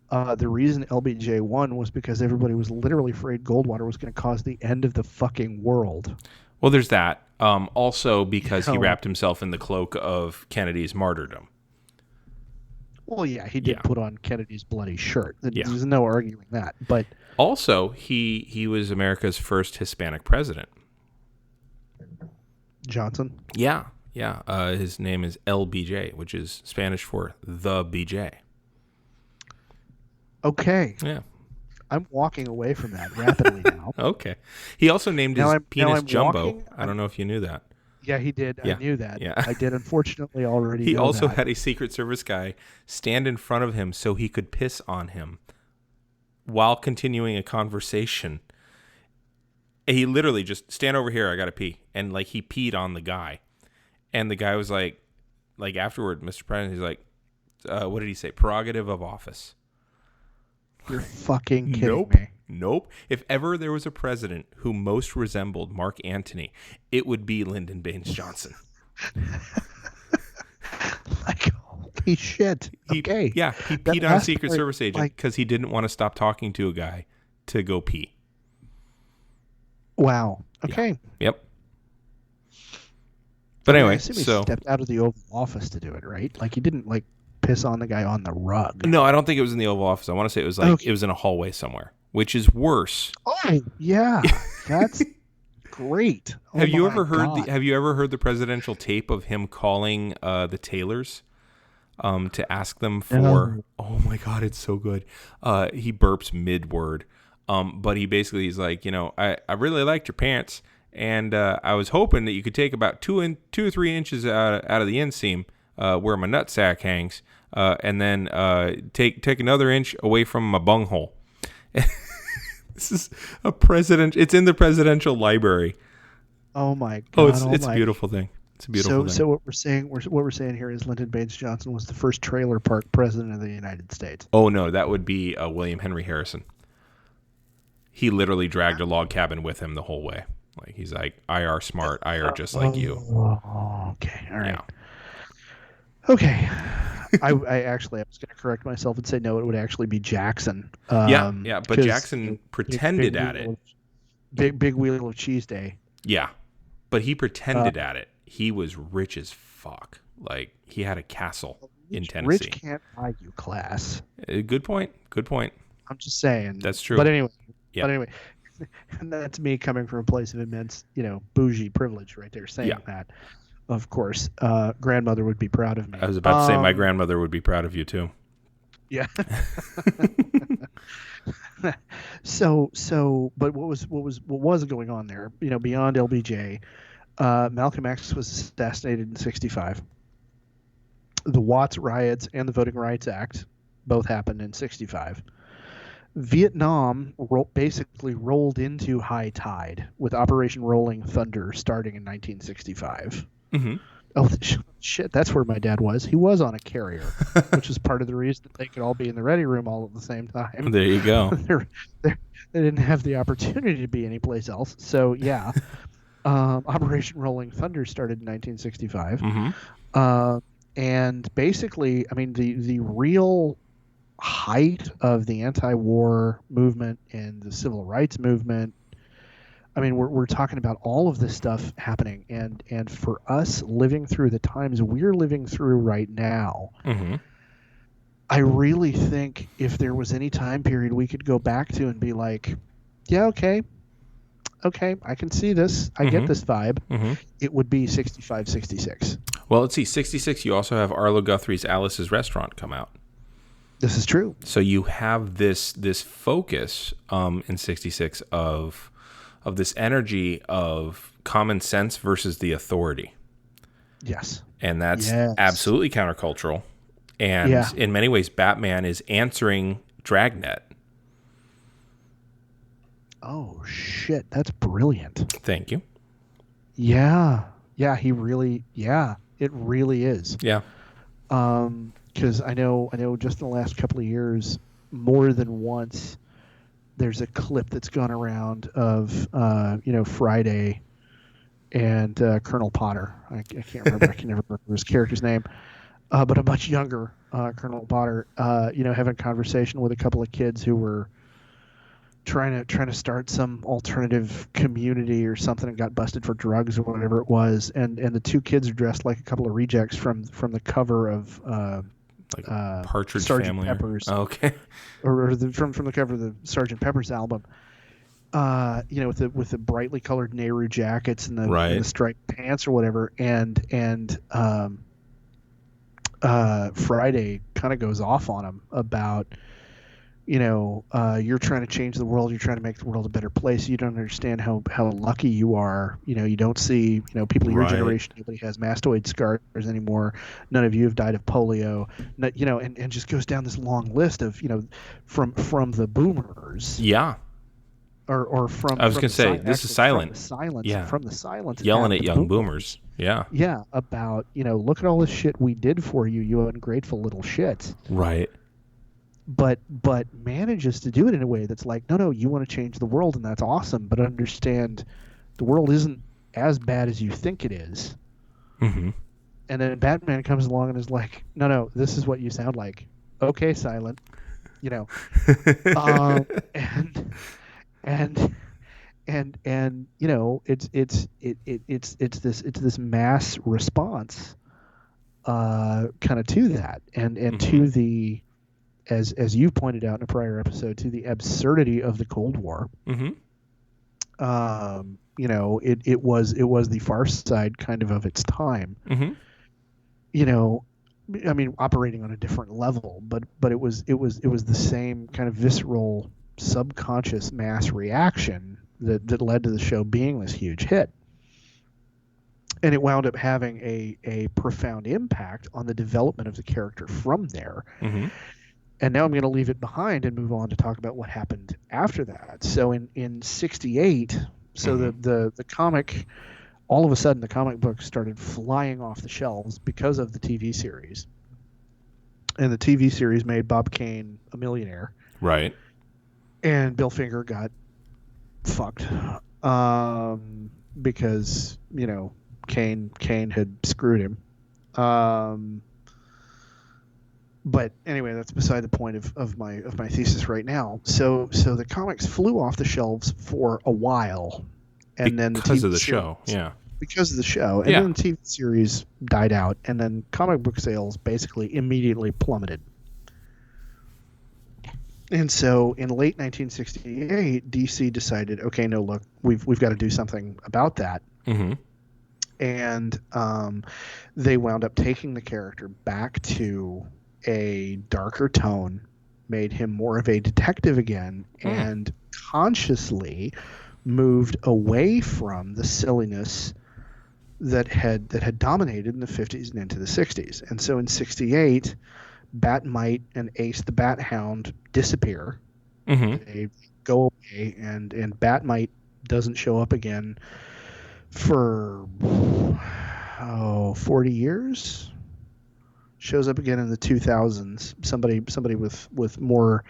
The reason LBJ won was because everybody was literally afraid Goldwater was going to cause the end of the fucking world. Well, there's that. Also because he wrapped himself in the cloak of Kennedy's martyrdom. Well, yeah, he did put on Kennedy's bloody shirt. Yeah. There's no arguing that. But also, he was America's first Hispanic president. Johnson? Yeah. His name is LBJ, which is Spanish for the BJ. Okay. Yeah. I'm walking away from that rapidly now. Okay. He also named his penis Jumbo. I don't know if you knew that. Yeah, he did. Yeah. I knew that. Yeah. I did, unfortunately, already He know also that. had a Secret Service guy stand in front of him so he could piss on him while continuing a conversation. He literally just, stand over here, I gotta pee. And like he peed on the guy. And the guy was like afterward, Mr. President, he's like, what did he say? Prerogative of office. You're fucking kidding me. Nope. If ever there was a president who most resembled Mark Antony, it would be Lyndon Baines Johnson. Like, holy shit. Okay. Yeah, he peed on a Secret Service agent because he didn't want to stop talking to a guy to go pee. Wow. Okay. Yeah. Yep. But anyway, I assume he stepped out of the Oval Office to do it, right? Like, he didn't, like, piss on the guy on the rug. No, I don't think it was in the Oval Office. I want to say it was like it was in a hallway somewhere, which is worse. Oh, yeah. That's great. Have you ever heard the presidential tape of him calling the tailors to ask them for Oh my god, it's so good. He burps mid-word. But he's like, I really liked your pants, and I was hoping that you could take about 2 or 3 inches out of the inseam where my nutsack hangs, and then take another inch away from my bunghole. This is a president. It's in the presidential library. Oh my god! It's a beautiful thing. It's a beautiful thing. So what we're saying here is Lyndon Baines Johnson was the first trailer park president of the United States. Oh no, that would be William Henry Harrison. He literally dragged a log cabin with him the whole way. Like he's like IR smart, IR just like you. Okay, all right. Yeah. Okay. I was going to correct myself and say no, it would actually be Jackson. But Jackson pretended at it. Big Wheel of Cheese Day. Yeah, but he pretended at it. He was rich as fuck. Like he had a castle in Tennessee. Rich can't buy you class. Good point. I'm just saying. That's true. But anyway, and that's me coming from a place of immense, bougie privilege right there saying that. Of course, grandmother would be proud of me. I was about to say my grandmother would be proud of you too. Yeah. But what was going on there? Beyond LBJ, Malcolm X was assassinated in 65. The Watts riots and the Voting Rights Act both happened in 65. Vietnam basically rolled into high tide with Operation Rolling Thunder starting in 1965. Mm-hmm. Oh, shit, that's where my dad was. He was on a carrier, which is part of the reason that they could all be in the ready room all at the same time. There you go. They didn't have the opportunity to be anyplace else. So, yeah. Operation Rolling Thunder started in 1965. Mm-hmm. And basically, I mean, the real height of the anti-war movement and the civil rights movement, I mean, we're talking about all of this stuff happening, and for us living through the times we're living through right now, mm-hmm. I really think if there was any time period we could go back to and be like, yeah, okay, I can see this, I mm-hmm. get this vibe, mm-hmm. it would be 65, 66. Well, let's see, 66, you also have Arlo Guthrie's Alice's Restaurant come out. This is true. So you have this focus in 66 of this energy of common sense versus the authority. Yes. And that's absolutely countercultural. And in many ways, Batman is answering Dragnet. Oh, shit. That's brilliant. Thank you. Yeah. Yeah, it really is. Yeah. Because I know just in the last couple of years, more than once, there's a clip that's gone around of Friday and Colonel Potter. I can't remember. I can never remember his character's name. But a much younger Colonel Potter, having a conversation with a couple of kids who were trying to start some alternative community or something and got busted for drugs or whatever it was, and the two kids are dressed like a couple of rejects from the cover of Like Partridge Sgt. Family. Pepper's, Okay. or from the cover of the Sgt. Pepper's album. With the brightly colored Nehru jackets and the striped pants or whatever, and Friday kind of goes off on him about, you're trying to change the world, you're trying to make the world a better place. You don't understand how lucky you are. You don't see, people of your generation, nobody has mastoid scars anymore. None of you have died of polio. And just goes down this long list of, from the boomers. Yeah. Or from I was going to say, this is silent. From the silence. Yelling at young boomers. Yeah. Yeah, about, look at all this shit we did for you, you ungrateful little shits. Right. But manages to do it in a way that's like, no, you want to change the world, and that's awesome, but understand the world isn't as bad as you think it is. Mm-hmm. And then Batman comes along and is like, no, this is what you sound like. Okay, silent. And it's this mass response kind of to that, and mm-hmm. to the, as you pointed out in a prior episode, to the absurdity of the Cold War. Mm-hmm. It was the far side kind of its time. Mm-hmm. I mean, operating on a different level, but it was the same kind of visceral, subconscious mass reaction that led to the show being this huge hit. And it wound up having a profound impact on the development of the character from there. Mm-hmm. And now I'm going to leave it behind and move on to talk about what happened after that. So in 68, so mm-hmm. the comic, all of a sudden the comic book started flying off the shelves because of the TV series. And the TV series made Bob Kane a millionaire. Right. And Bill Finger got fucked because, Kane had screwed him. But anyway, that's beside the point of my thesis right now. So the comics flew off the shelves for a while, and then because of the show, yeah. Because of the show, and then the TV series died out, and then comic book sales basically immediately plummeted. And so in late 1968, DC decided, okay, no, look, we've got to do something about that. Mm-hmm. And they wound up taking the character back to a darker tone, made him more of a detective again, and consciously moved away from the silliness that had dominated in the 50s and into the 60s. And so in 68, Batmite and Ace the Bat Hound disappear. Mm-hmm. They go away, and Batmite doesn't show up again for 40 years. Shows up again in the 2000s. Somebody with more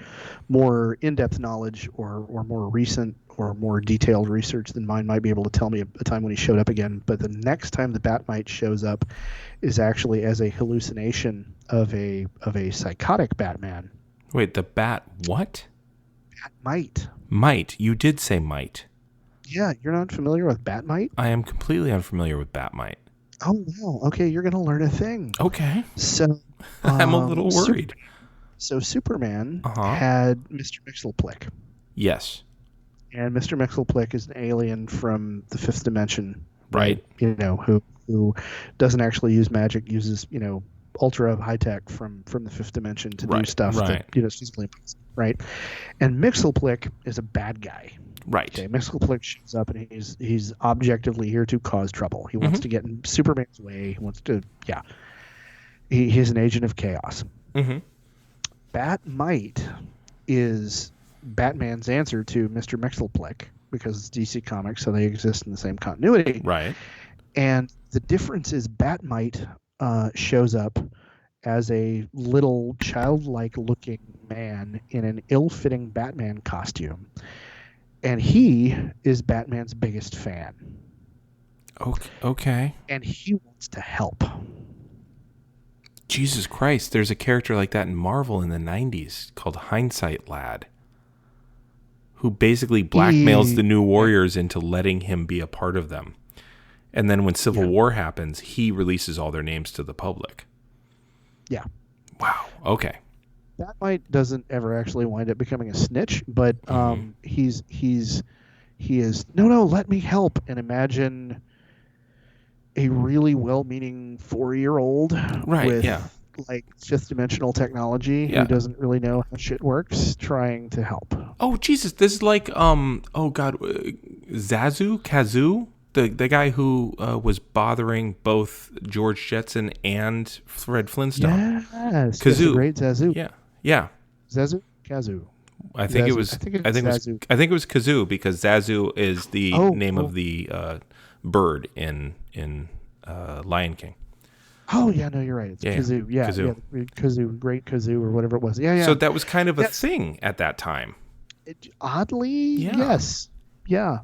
in-depth knowledge or more recent or more detailed research than mine might be able to tell me a time when he showed up again. But the next time the Batmite shows up is actually as a hallucination of a psychotic Batman. Wait, the Bat what? Batmite. Might. You did say might. Yeah, you're not familiar with Batmite? I am completely unfamiliar with Batmite. Oh, wow. Okay, you're going to learn a thing. Okay. So I'm a little worried. Superman had Mr. Mxyzptlk. Yes. And Mr. Mxyzptlk is an alien from the fifth dimension. Right. Who doesn't actually use magic, uses, ultra high tech from the fifth dimension to do stuff that is physically impossible. Right. And Mxyzptlk is a bad guy. Right. Okay, Mxyzptlk shows up and he's objectively here to cause trouble. He wants to get in Superman's way. He wants to, he's an agent of chaos. Mm-hmm. Batmite is Batman's answer to Mr. Mxyzptlk because it's DC Comics, so they exist in the same continuity. Right. And the difference is Batmite shows up as a little childlike looking man in an ill-fitting Batman costume, and he is Batman's biggest fan. Okay. And he wants to help. Jesus Christ, there's a character like that in Marvel in the 90s called Hindsight Lad, who basically blackmails the New Warriors into letting him be a part of them. And then when Civil War happens, he releases all their names to the public. Yeah. Wow. Okay. Batmite doesn't ever actually wind up becoming a snitch, but he is no, let me help. And imagine a really well-meaning 4-year-old with like fifth dimensional technology who doesn't really know how shit works trying to help. Oh Jesus, this is like Kazoo, the guy who was bothering both George Jetson and Fred Flintstone. Yes, Kazoo, great Zazu. Yeah. Zazu, Kazoo. I think it was Kazoo, because Zazu is the name of the bird in Lion King. Oh yeah, no, you're right. It's Kazoo. Yeah, Kazoo, great Kazoo, or whatever it was. Yeah. So that was kind of a thing at that time. Oddly, yes. Yeah.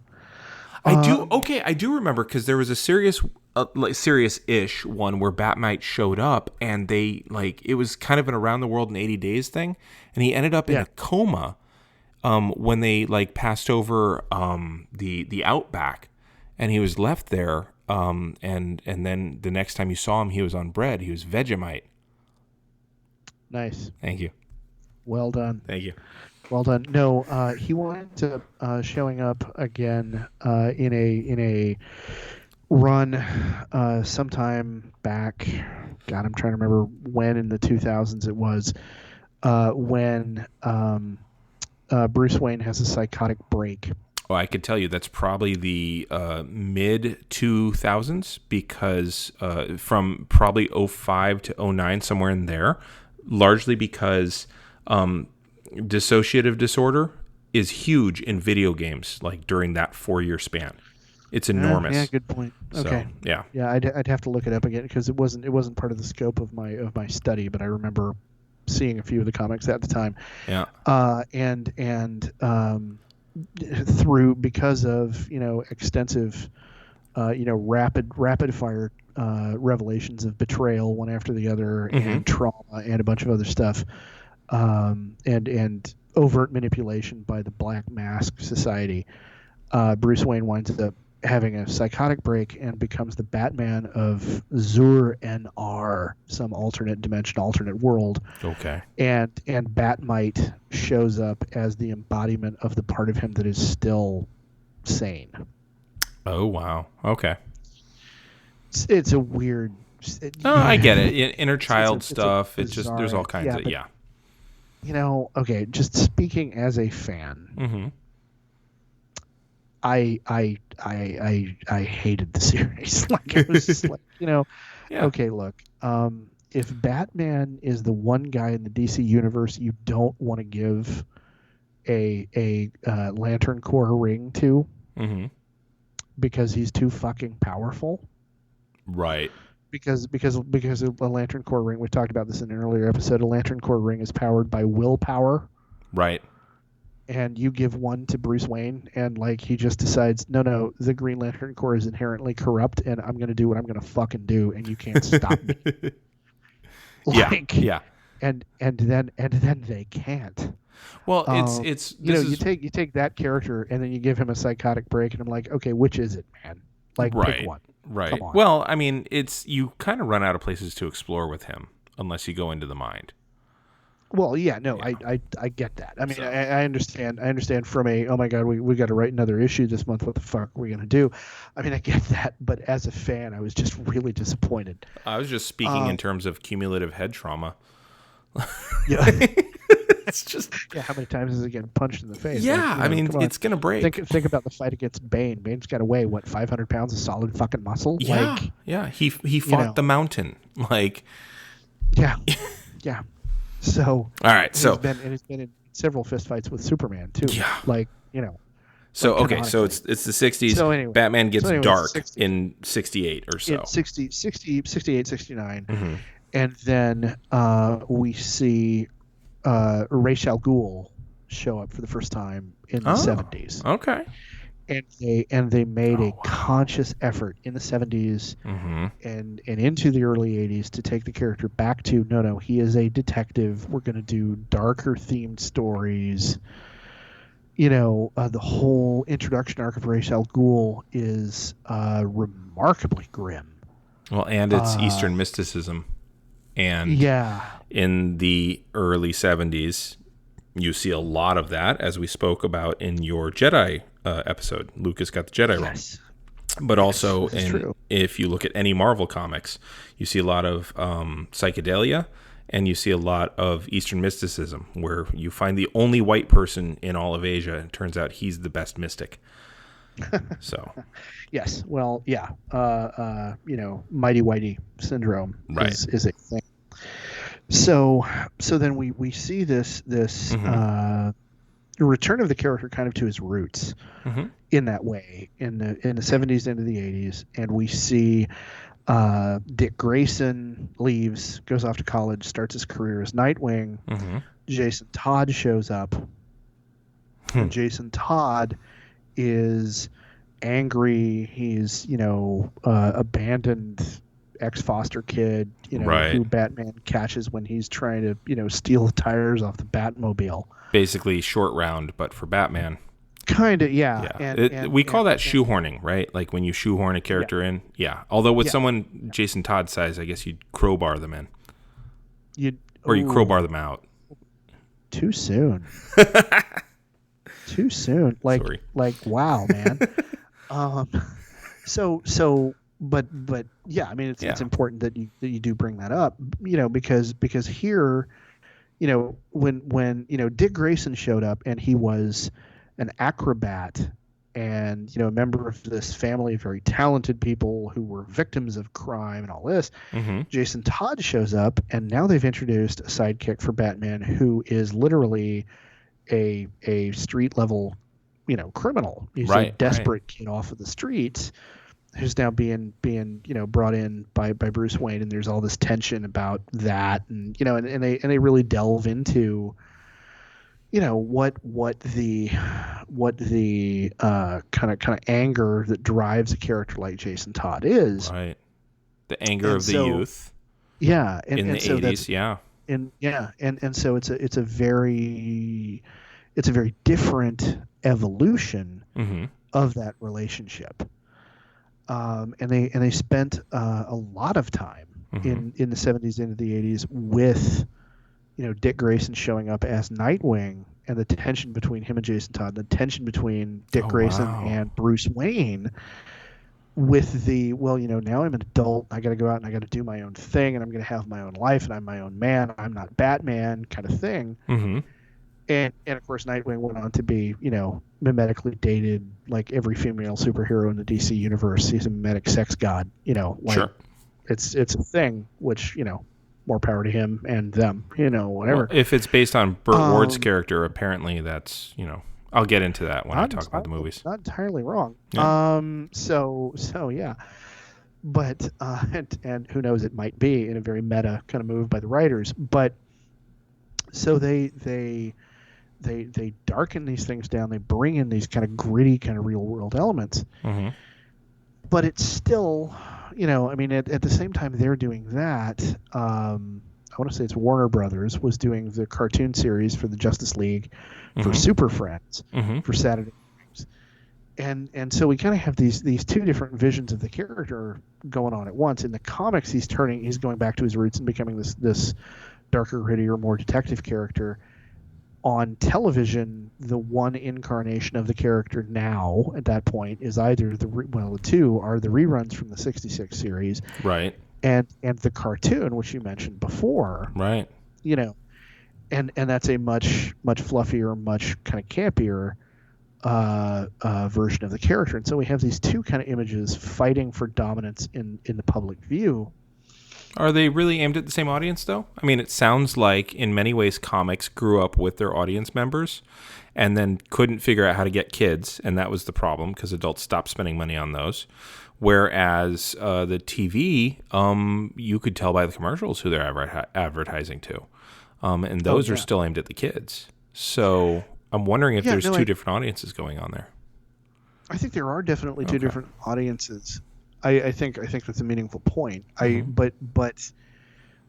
I do remember, because there was a serious-ish one where Batmite showed up, and they it was kind of an around the world in 80 days thing, and he ended up in a coma when they passed over the outback, and he was left there, and then the next time you saw him, he was on bread. He was Vegemite. Nice. Thank you. Well done. Thank you. Well done. No, he wound up showing up again in a run sometime back. God, I'm trying to remember when in the 2000s it was, when Bruce Wayne has a psychotic break. Oh, I could tell you that's probably the mid 2000s, because from probably 05 to 09, somewhere in there, largely because dissociative disorder is huge in video games, during that 4-year span. It's enormous. Yeah, good point. Okay. So, yeah, I'd have to look it up again, because it wasn't part of the scope of my study, but I remember seeing a few of the comics at the time. Yeah. And through, because of extensive rapid fire revelations of betrayal one after the other, and trauma and a bunch of other stuff, and overt manipulation by the Black Mask Society, Bruce Wayne winds up having a psychotic break and becomes the Batman of Zur-En-Arr, some alternate dimension, alternate world. Okay. And Batmite shows up as the embodiment of the part of him that is still sane. Oh, wow. Okay. It's a weird... I get it. Inner child stuff. It's just, there's all kinds of... Okay, just speaking as a fan... I hated the series. I was just okay, look, if Batman is the one guy in the DC universe you don't want to give a Lantern Corps ring to, because he's too fucking powerful, right? Because a Lantern Corps ring, we talked about this in an earlier episode, a Lantern Corps ring is powered by willpower, right? And you give one to Bruce Wayne, and he just decides, no, the Green Lantern Corps is inherently corrupt, and I'm going to do what I'm going to fucking do, and you can't stop me. Yeah. And then they can't. Well, it's you take that character and then you give him a psychotic break, and I'm like, okay, which is it, man? Pick one. Right. Come on. Well, I mean, you kind of run out of places to explore with him unless you go into the mind. Well, yeah, no, yeah. I get that. I mean, I understand. I understand from oh my God, we got to write another issue this month. What the fuck are we gonna do? I mean, I get that, but as a fan, I was just really disappointed. I was just speaking in terms of cumulative head trauma. Yeah, it's just how many times is it getting punched in the face? Yeah, I mean, it's gonna break. Think about the fight against Bane. Bane's got to weigh 500 pounds of solid fucking muscle. Yeah, He fought the Mountain. Yeah. So all right, he's been in several fistfights with Superman too. Yeah, So like okay, so canonically. it's the 60s. So anyway, Batman gets dark 60s, in 68 or so. in 68, 69. Hmm. And then we see Ra's al Ghul show up for the first time in the Oh, 70s. okay. And they made a Oh, wow. conscious effort in the 70s Hmm. and into the early 80s to take the character back to no, he is a detective. We're going to do darker themed stories. The whole introduction arc of Ra's al Ghul is remarkably grim. Well, and it's Eastern mysticism. And Yeah. in the early 70s, you see a lot of that, as we spoke about in your Jedi episode. Lucas got the Jedi wrong. Yes. But also, This is true. if you look at any Marvel comics, you see a lot of psychedelia, and you see a lot of Eastern mysticism, where you find the only white person in all of Asia. It turns out he's the best mystic. So, Yes. Well, yeah. Mighty Whitey syndrome right. is a thing. So then we see this return of the character kind of to his roots in that way in the 70s into the 80s, and we see Dick Grayson leaves, goes off to college, starts his career as Nightwing. Jason Todd shows up, and Jason Todd is angry. He's abandoned ex-foster kid, Right. who Batman catches when he's trying to steal the tires off the Batmobile. Basically, short round, but for Batman. Kind of, yeah. Yeah. We call that shoehorning, right? Like when you shoehorn a character in. Yeah. Although with someone Jason Todd's size, I guess you'd crowbar them in. You crowbar them out. Too soon. Too soon. Sorry. Wow, man. But yeah, I mean, it's important that you do bring that up, because here, when Dick Grayson showed up and he was an acrobat and a member of this family of very talented people who were victims of crime and all this, Jason Todd shows up, and now they've introduced a sidekick for Batman who is literally a street level criminal. He's a desperate kid off of the streets who's now being brought in by Bruce Wayne, and there's all this tension about that, and they really delve into what the kind of anger that drives a character like Jason Todd is. Right. The anger of the youth. Yeah, in the 80s, yeah. And so it's a very different evolution of that relationship. And they spent a lot of time in the 70s into the 80s with Dick Grayson showing up as Nightwing, and the tension between him and Jason Todd, the tension between Dick Grayson and Bruce Wayne, with now I'm an adult, I got to go out and I got to do my own thing, and I'm going to have my own life, and I'm my own man, I'm not Batman, kind of thing. And of course, Nightwing went on to be, mimetically dated like every female superhero in the DC universe. He's a mimetic sex god, Sure. It's a thing, which, more power to him and them, whatever. Well, if it's based on Burt Ward's character, apparently that's, I'll get into that when I talk about the movies. Not entirely wrong. Yeah. So yeah. But, and who knows, it might be in a very meta kind of move by the writers. But so they darken these things down. They bring in these kind of gritty, kind of real world elements. But it's still, at the same time they're doing that, I want to say it's Warner Brothers was doing the cartoon series for the Justice League for Super Friends for Saturday mornings. And so we kind of have these two different visions of the character going on at once. In the comics, he's going back to his roots and becoming this darker, grittier, more detective character. On television, the one incarnation of the character now at that point is either the two are the reruns from the 66 series, right, and the cartoon, which you mentioned before, right, and that's a much fluffier, much kind of campier version of the character. And so we have these two kind of images fighting for dominance in the public view. Are they really aimed at the same audience, though? I mean, it sounds like in many ways comics grew up with their audience members and then couldn't figure out how to get kids, and that was the problem because adults stopped spending money on those. Whereas the TV, you could tell by the commercials who they're advertising to, and those are still aimed at the kids. So I'm wondering if there's two different audiences going on there. I think there are definitely two different audiences. I think that's a meaningful point. But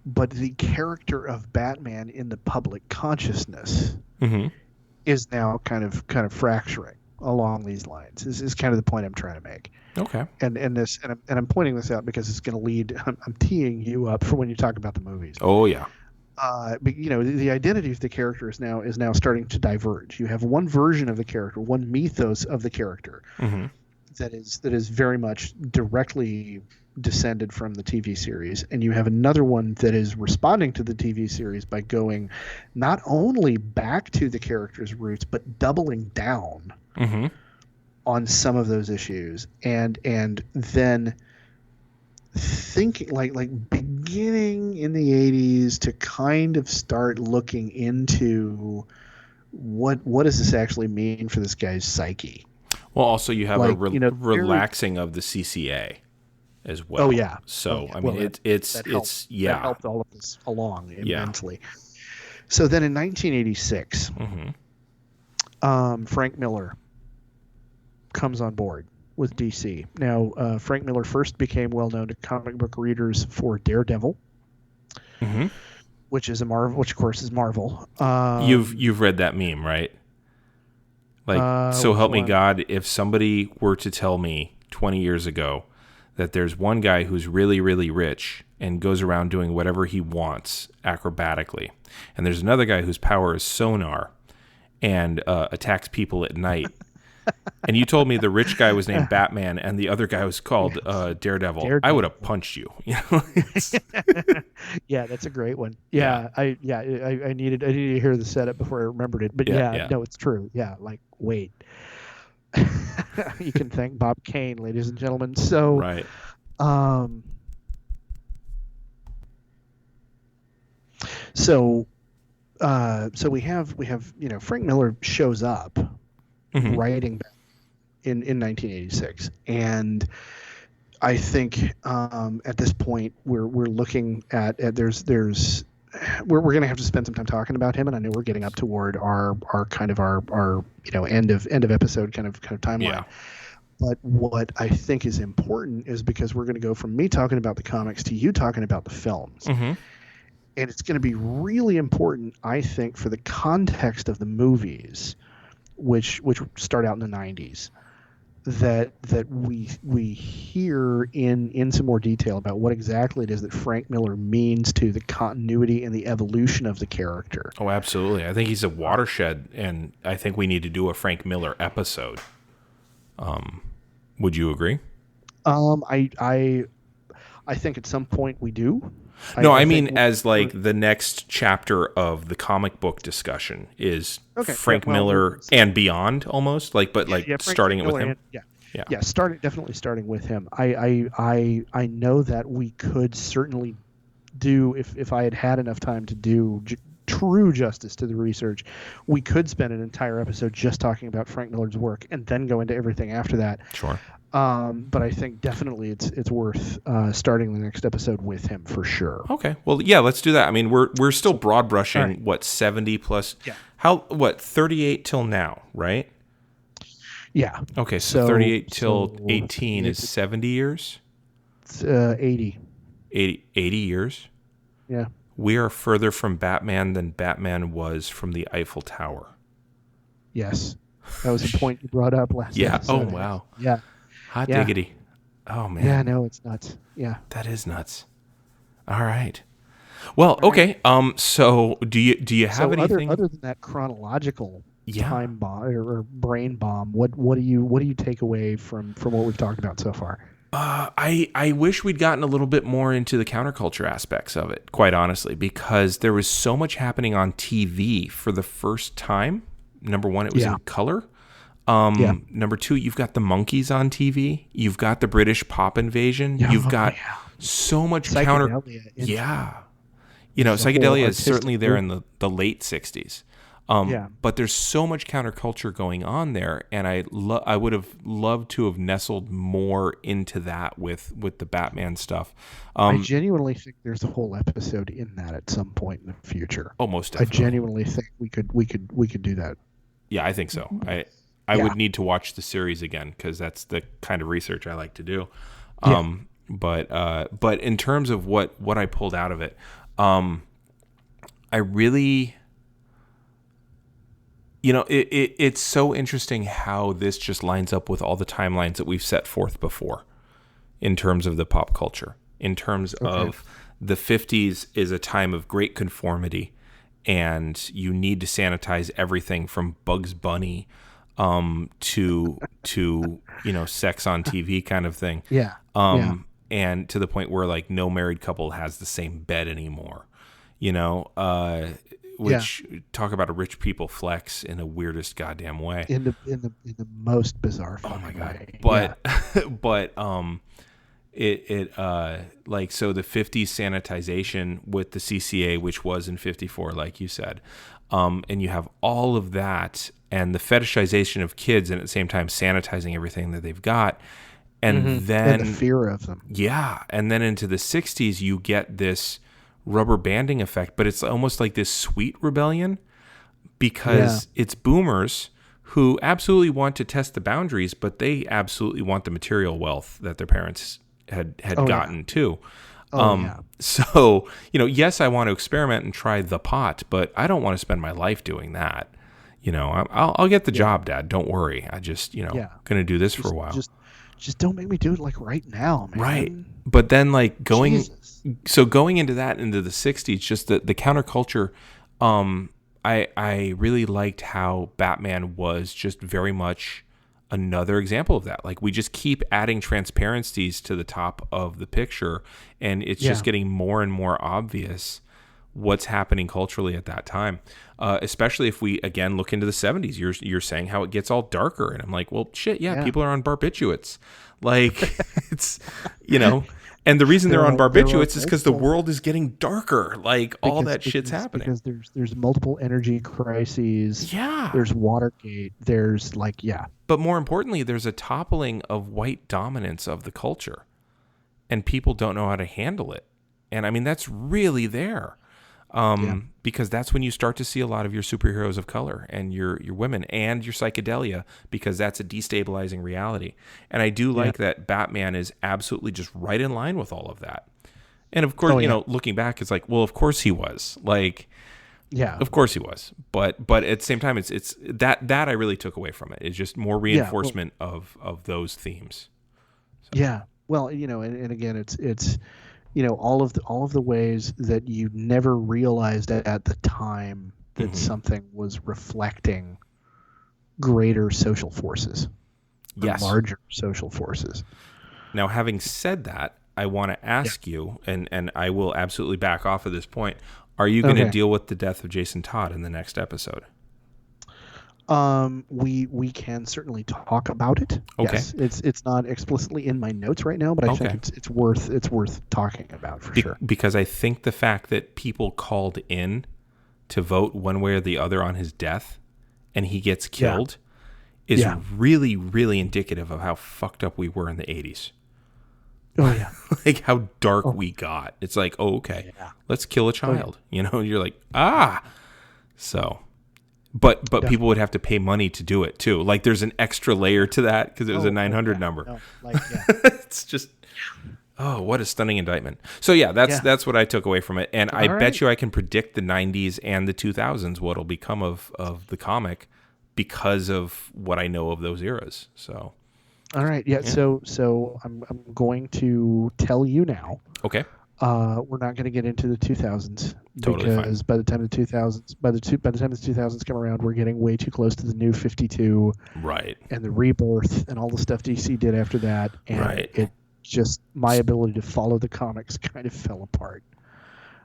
the character of Batman in the public consciousness is now kind of fracturing along these lines. This is kind of the point I'm trying to make. Okay. And I'm pointing this out because it's going to lead. I'm teeing you up for when you talk about the movies. Oh yeah. But the identity of the character is now starting to diverge. You have one version of the character, one mythos of the character that is very much directly descended from the TV series, and you have another one that is responding to the TV series by going not only back to the character's roots but doubling down on some of those issues, and then thinking like beginning in the 80s to kind of start looking into what does this actually mean for this guy's psyche. Well, also you have relaxing of the CCA as well. Oh yeah. So I mean, that helped all of this along immensely. So then in 1986, Frank Miller comes on board with DC. Now, Frank Miller first became well known to comic book readers for Daredevil, which is which of course is Marvel. You've read that meme, right? Like, so help me God, if somebody were to tell me 20 years ago that there's one guy who's really, really rich and goes around doing whatever he wants acrobatically, and there's another guy whose power is sonar and attacks people at night, and you told me the rich guy was named Batman and the other guy was called Daredevil, I would have punched you. Yeah, that's a great one. I needed to hear the setup before I remembered it. But no, it's true. Yeah, like wait. You can thank Bob Kane, ladies and gentlemen. So right. So we have Frank Miller shows up writing in 1986, and I think at this point we're looking at we're going to have to spend some time talking about him, and I know we're getting up toward our end of episode kind of timeline. Yeah. But what I think is important is because we're going to go from me talking about the comics to you talking about the films. And it's going to be really important, I think, for the context of the movies, which start out in the 90s, that we hear in some more detail about what exactly it is that Frank Miller means to the continuity and the evolution of the character. Oh, absolutely. I think he's a watershed, and I think we need to do a Frank Miller episode. Would you agree? I think at some point we do. No, I mean as like the next chapter of the comic book discussion is Frank Miller and beyond, almost starting it with him. Definitely starting with him. I know that we could certainly do if I had enough time to do true justice to the research, we could spend an entire episode just talking about Frank Miller's work and then go into everything after that. Sure. But I think definitely it's worth starting the next episode with him for sure. Okay. Well, yeah, let's do that. I mean, we're still broad brushing what 70 plus. Yeah. 38 till now, right? Yeah. Okay, so 38 till 18 is 70 years. It's 80. 80 years. Yeah. We are further from Batman than Batman was from the Eiffel Tower. Yes. That was a point you brought up last episode. Oh, wow. Yeah. Hot diggity. Oh, man. Yeah, no, it's nuts. Yeah. That is nuts. All right. Well, okay. So do you have anything other than that chronological time bomb or brain bomb? What do you take away from what we've talked about so far? I wish we'd gotten a little bit more into the counterculture aspects of it, quite honestly, because there was so much happening on TV for the first time. Number one, it was in color. Number two, you've got the monkeys on TV. You've got the British pop invasion. You've got so much Psychedelia. Yeah. There's a whole Psychedelia is artistic certainly there in movement. the late 60s. Yeah. But there's so much counterculture going on there, and I would have loved to have nestled more into that with the Batman stuff. I genuinely think there's a whole episode in that at some point in the future. Almost I definitely. genuinely think we could do that. Yeah, I think so. I Yeah. would need to watch the series again because that's the kind of research I like to do. Yeah. But in terms of what I pulled out of it, I really, it's so interesting how this just lines up with all the timelines that we've set forth before in terms of the pop culture. In terms of the 50s is a time of great conformity, and you need to sanitize everything from Bugs Bunny to sex on TV kind of thing. Yeah. Yeah. And to the point where like no married couple has the same bed anymore. Which talk about a rich people flex in the weirdest goddamn way. In the most bizarre fucking Oh my god! way. But so the 50s sanitization with the CCA, which was in 54, like you said, and you have all of that and the fetishization of kids, and at the same time sanitizing everything that they've got, and then and the fear of them. Yeah, and then into the 60s, you get this rubber banding effect, but it's almost like this sweet rebellion because it's boomers who absolutely want to test the boundaries, but they absolutely want the material wealth that their parents had gotten too. So, yes, I want to experiment and try the pot, but I don't want to spend my life doing that. I'll get the job, Dad. Don't worry. I just, going to do this for a while. Just don't make me do it like right now, man. Right. But then like going into that, into the 60s, just the counterculture, I really liked how Batman was just very much another example of that. Like we just keep adding transparencies to the top of the picture, and it's just getting more and more obvious what's happening culturally at that time. Especially if we again look into the 70s, you're saying how it gets all darker, and I'm like, well, shit, people are on barbiturates, like it's and the reason they're on barbiturates is because the world is getting darker, like all that shit's happening because there's multiple energy crises. There's Watergate, there's but more importantly, there's a toppling of white dominance of the culture, and people don't know how to handle it. And I mean, that's really there. Because that's when you start to see a lot of your superheroes of color and your women and your psychedelia, because that's a destabilizing reality. And I do like that Batman is absolutely just right in line with all of that. And of course, looking back, it's like, well, of course he was. Like, of course he was. But at the same time, it's that I really took away from it. It's just more reinforcement of those themes. So. Yeah. Well, and again, it's all of the ways that you never realized at the time that something was reflecting greater social forces, larger social forces. Now, having said that, I want to ask you, and I will absolutely back off at this point. Are you going to deal with the death of Jason Todd in the next episode? We can certainly talk about it. Okay. Yes, it's not explicitly in my notes right now, but I think it's worth talking about for sure. Because I think the fact that people called in to vote one way or the other on his death, and he gets killed, is really, really indicative of how fucked up we were in the 80s. Oh yeah, like how dark we got. It's like, let's kill a child. You're like, so. But people would have to pay money to do it too. Like there's an extra layer to that because it was a 900 number. No, it's just, what a stunning indictment. So that's what I took away from it. And I bet you I can predict the 90s and the 2000s what'll become of the comic because of what I know of those eras. So. All right. Yeah. So I'm going to tell you now. Okay. We're not going to get into the 2000s totally because by the time the 2000s come around, we're getting way too close to the New 52, right? And the Rebirth and all the stuff DC did after that, and it just my ability to follow the comics kind of fell apart.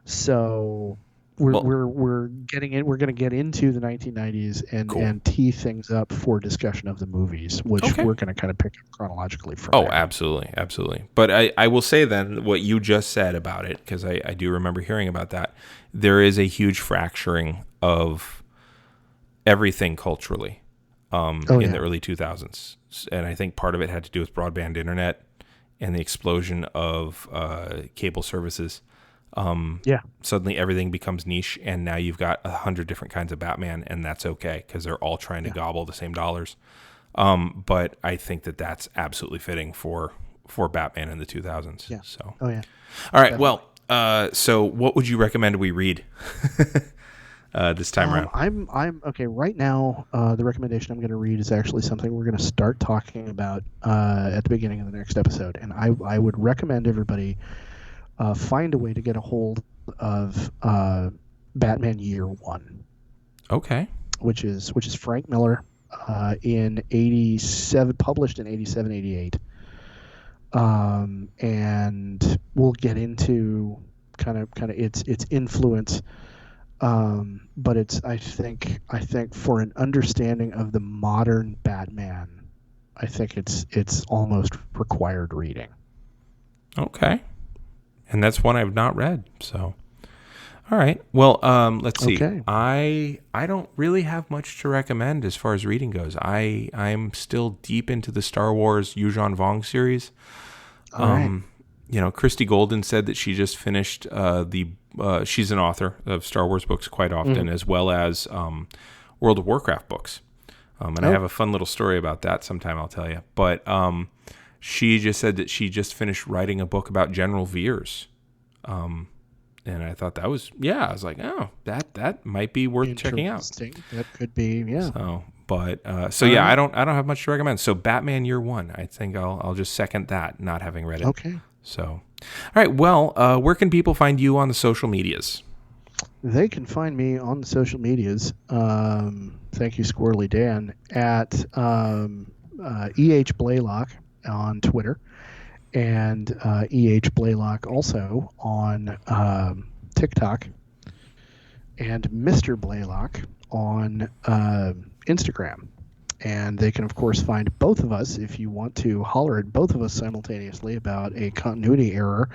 So Well, we're getting in. We're going to get into the 1990s cool. and tee things up for discussion of the movies, which Okay. we're going to kind of pick up chronologically from Oh, there. absolutely, absolutely. But I will say then what you just said about it, because I do remember hearing about that. There is a huge fracturing of everything culturally Oh in the yeah, early 2000s. And I think part of it had to do with broadband internet and the explosion of cable services. yeah, Suddenly everything becomes niche, and now you've got 100 different kinds of Batman, and that's okay because they're all trying to yeah, gobble the same dollars. But I think that that's absolutely fitting for Batman in the 2000s. yeah. So, Oh yeah, all right. definitely. Well, so what would you recommend we read this time around? I'm okay right now. The recommendation I'm going to read is actually something we're going to start talking about at the beginning of the next episode, and I would recommend everybody find a way to get a hold of Batman Year One, Okay. which is Frank Miller in 87, published in 87, 88. And we'll get into kind of its influence. But it's I think for an understanding of the modern Batman, I think it's almost required reading. Okay. And that's one I've not read. So, all right. Well, let's see. Okay. I don't really have much to recommend as far as reading goes. I'm still deep into the Star Wars Yuuzhan Vong series. All right. Christy Golden said that she just finished she's an author of Star Wars books quite often, as well as World of Warcraft books. And I have a fun little story about that sometime I'll tell you. But she just said that she just finished writing a book about General Veers. And I thought that was, I was like, oh, that might be worth checking out. Interesting. That could be, yeah. So, but All yeah, right. I don't have much to recommend. So Batman Year One, I think I'll just second that, not having read it. Okay. So, all right. Well, where can people find you on the social medias? They can find me on the social medias. Thank you, Squirrely Dan, at Blaylock on Twitter, and Blaylock also on TikTok, and Mr. Blaylock on Instagram. And they can, of course, find both of us if you want to holler at both of us simultaneously about a continuity error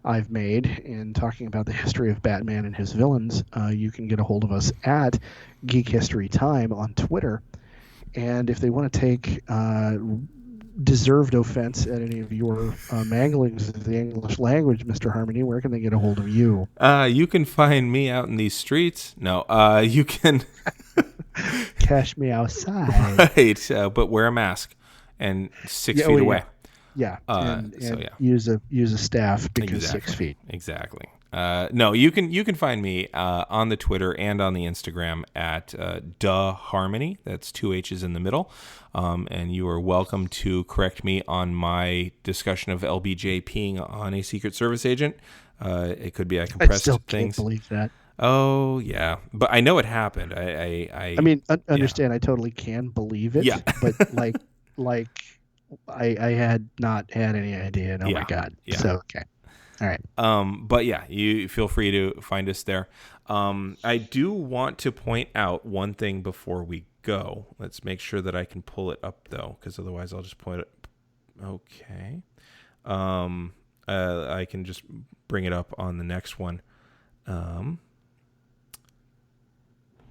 I've made in talking about the history of Batman and his villains. You can get a hold of us at Geek History Time on Twitter. And if they want to take deserved offense at any of your manglings of the English language, Mr. Harmony, where can they get a hold of you? You can find me out in these streets. No, you can Cash me outside. right, but wear a mask and 6 feet away. Yeah, and so use a staff because 6 feet. Exactly. No, you can find me on the Twitter and on the Instagram at Duh Harmony. That's 2 H's in the middle. And you are welcome to correct me on my discussion of LBJ peeing on a Secret Service agent. It could be I compressed I still things. can't believe that. Oh yeah, but I know it happened. I mean, understand. I totally can believe it. Yeah. But like I had not had any idea. And my God. Yeah. So okay. All right. But yeah, you feel free to find us there. I do want to point out one thing before we go. Let's make sure that I can pull it up though, because otherwise I'll just point it. Okay. I can just bring it up on the next one.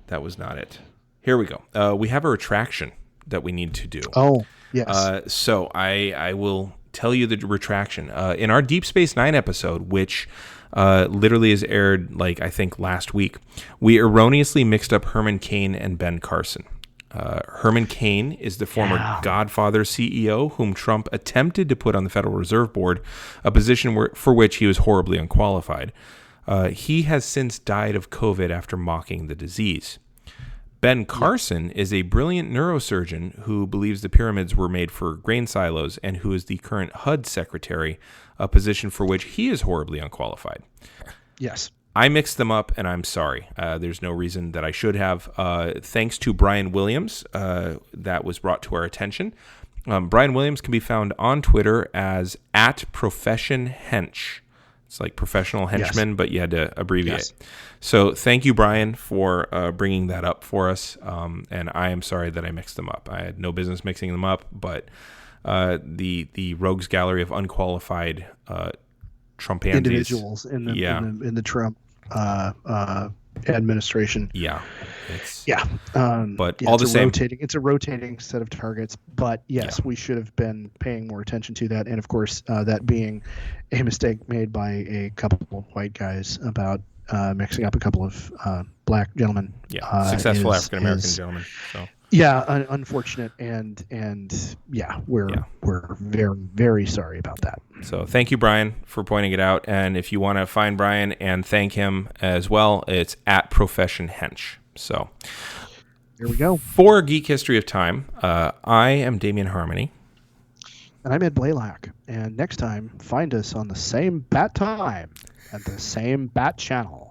That was not it. Here we go. We have a retraction that we need to do. Oh, yes. So I will tell you the retraction. In our Deep Space Nine episode, which literally is aired, I think last week, we erroneously mixed up Herman Cain and Ben Carson. Herman Cain is the former Godfather CEO whom Trump attempted to put on the Federal Reserve Board, a position for which he was horribly unqualified. He has since died of COVID after mocking the disease. Ben Carson is a brilliant neurosurgeon who believes the pyramids were made for grain silos and who is the current HUD secretary, a position for which he is horribly unqualified. Yes. I mixed them up, and I'm sorry. There's no reason that I should have. Thanks to Brian Williams, that was brought to our attention. Brian Williams can be found on Twitter as @ProfessionHench. It's like professional henchman, but you had to abbreviate. Yes. So thank you, Brian, for bringing that up for us. And I am sorry that I mixed them up. I had no business mixing them up, but the Rogues Gallery of unqualified Trumpansies. Individuals in the Trump administration. Yeah. But all the same, it's a rotating set of targets. But yes, we should have been paying more attention to that. And of course, that being a mistake made by a couple of white guys about mixing up a couple of black gentlemen. Yeah, successful African American gentlemen. So. Yeah, unfortunate, and we're very, very sorry about that. So thank you, Brian, for pointing it out. And if you want to find Brian and thank him as well, it's at Profession Hench. So there we go. For Geek History of Time, I am Damian Harmony. And I'm Ed Blaylock. And next time, find us on the same bat time at the same bat channel.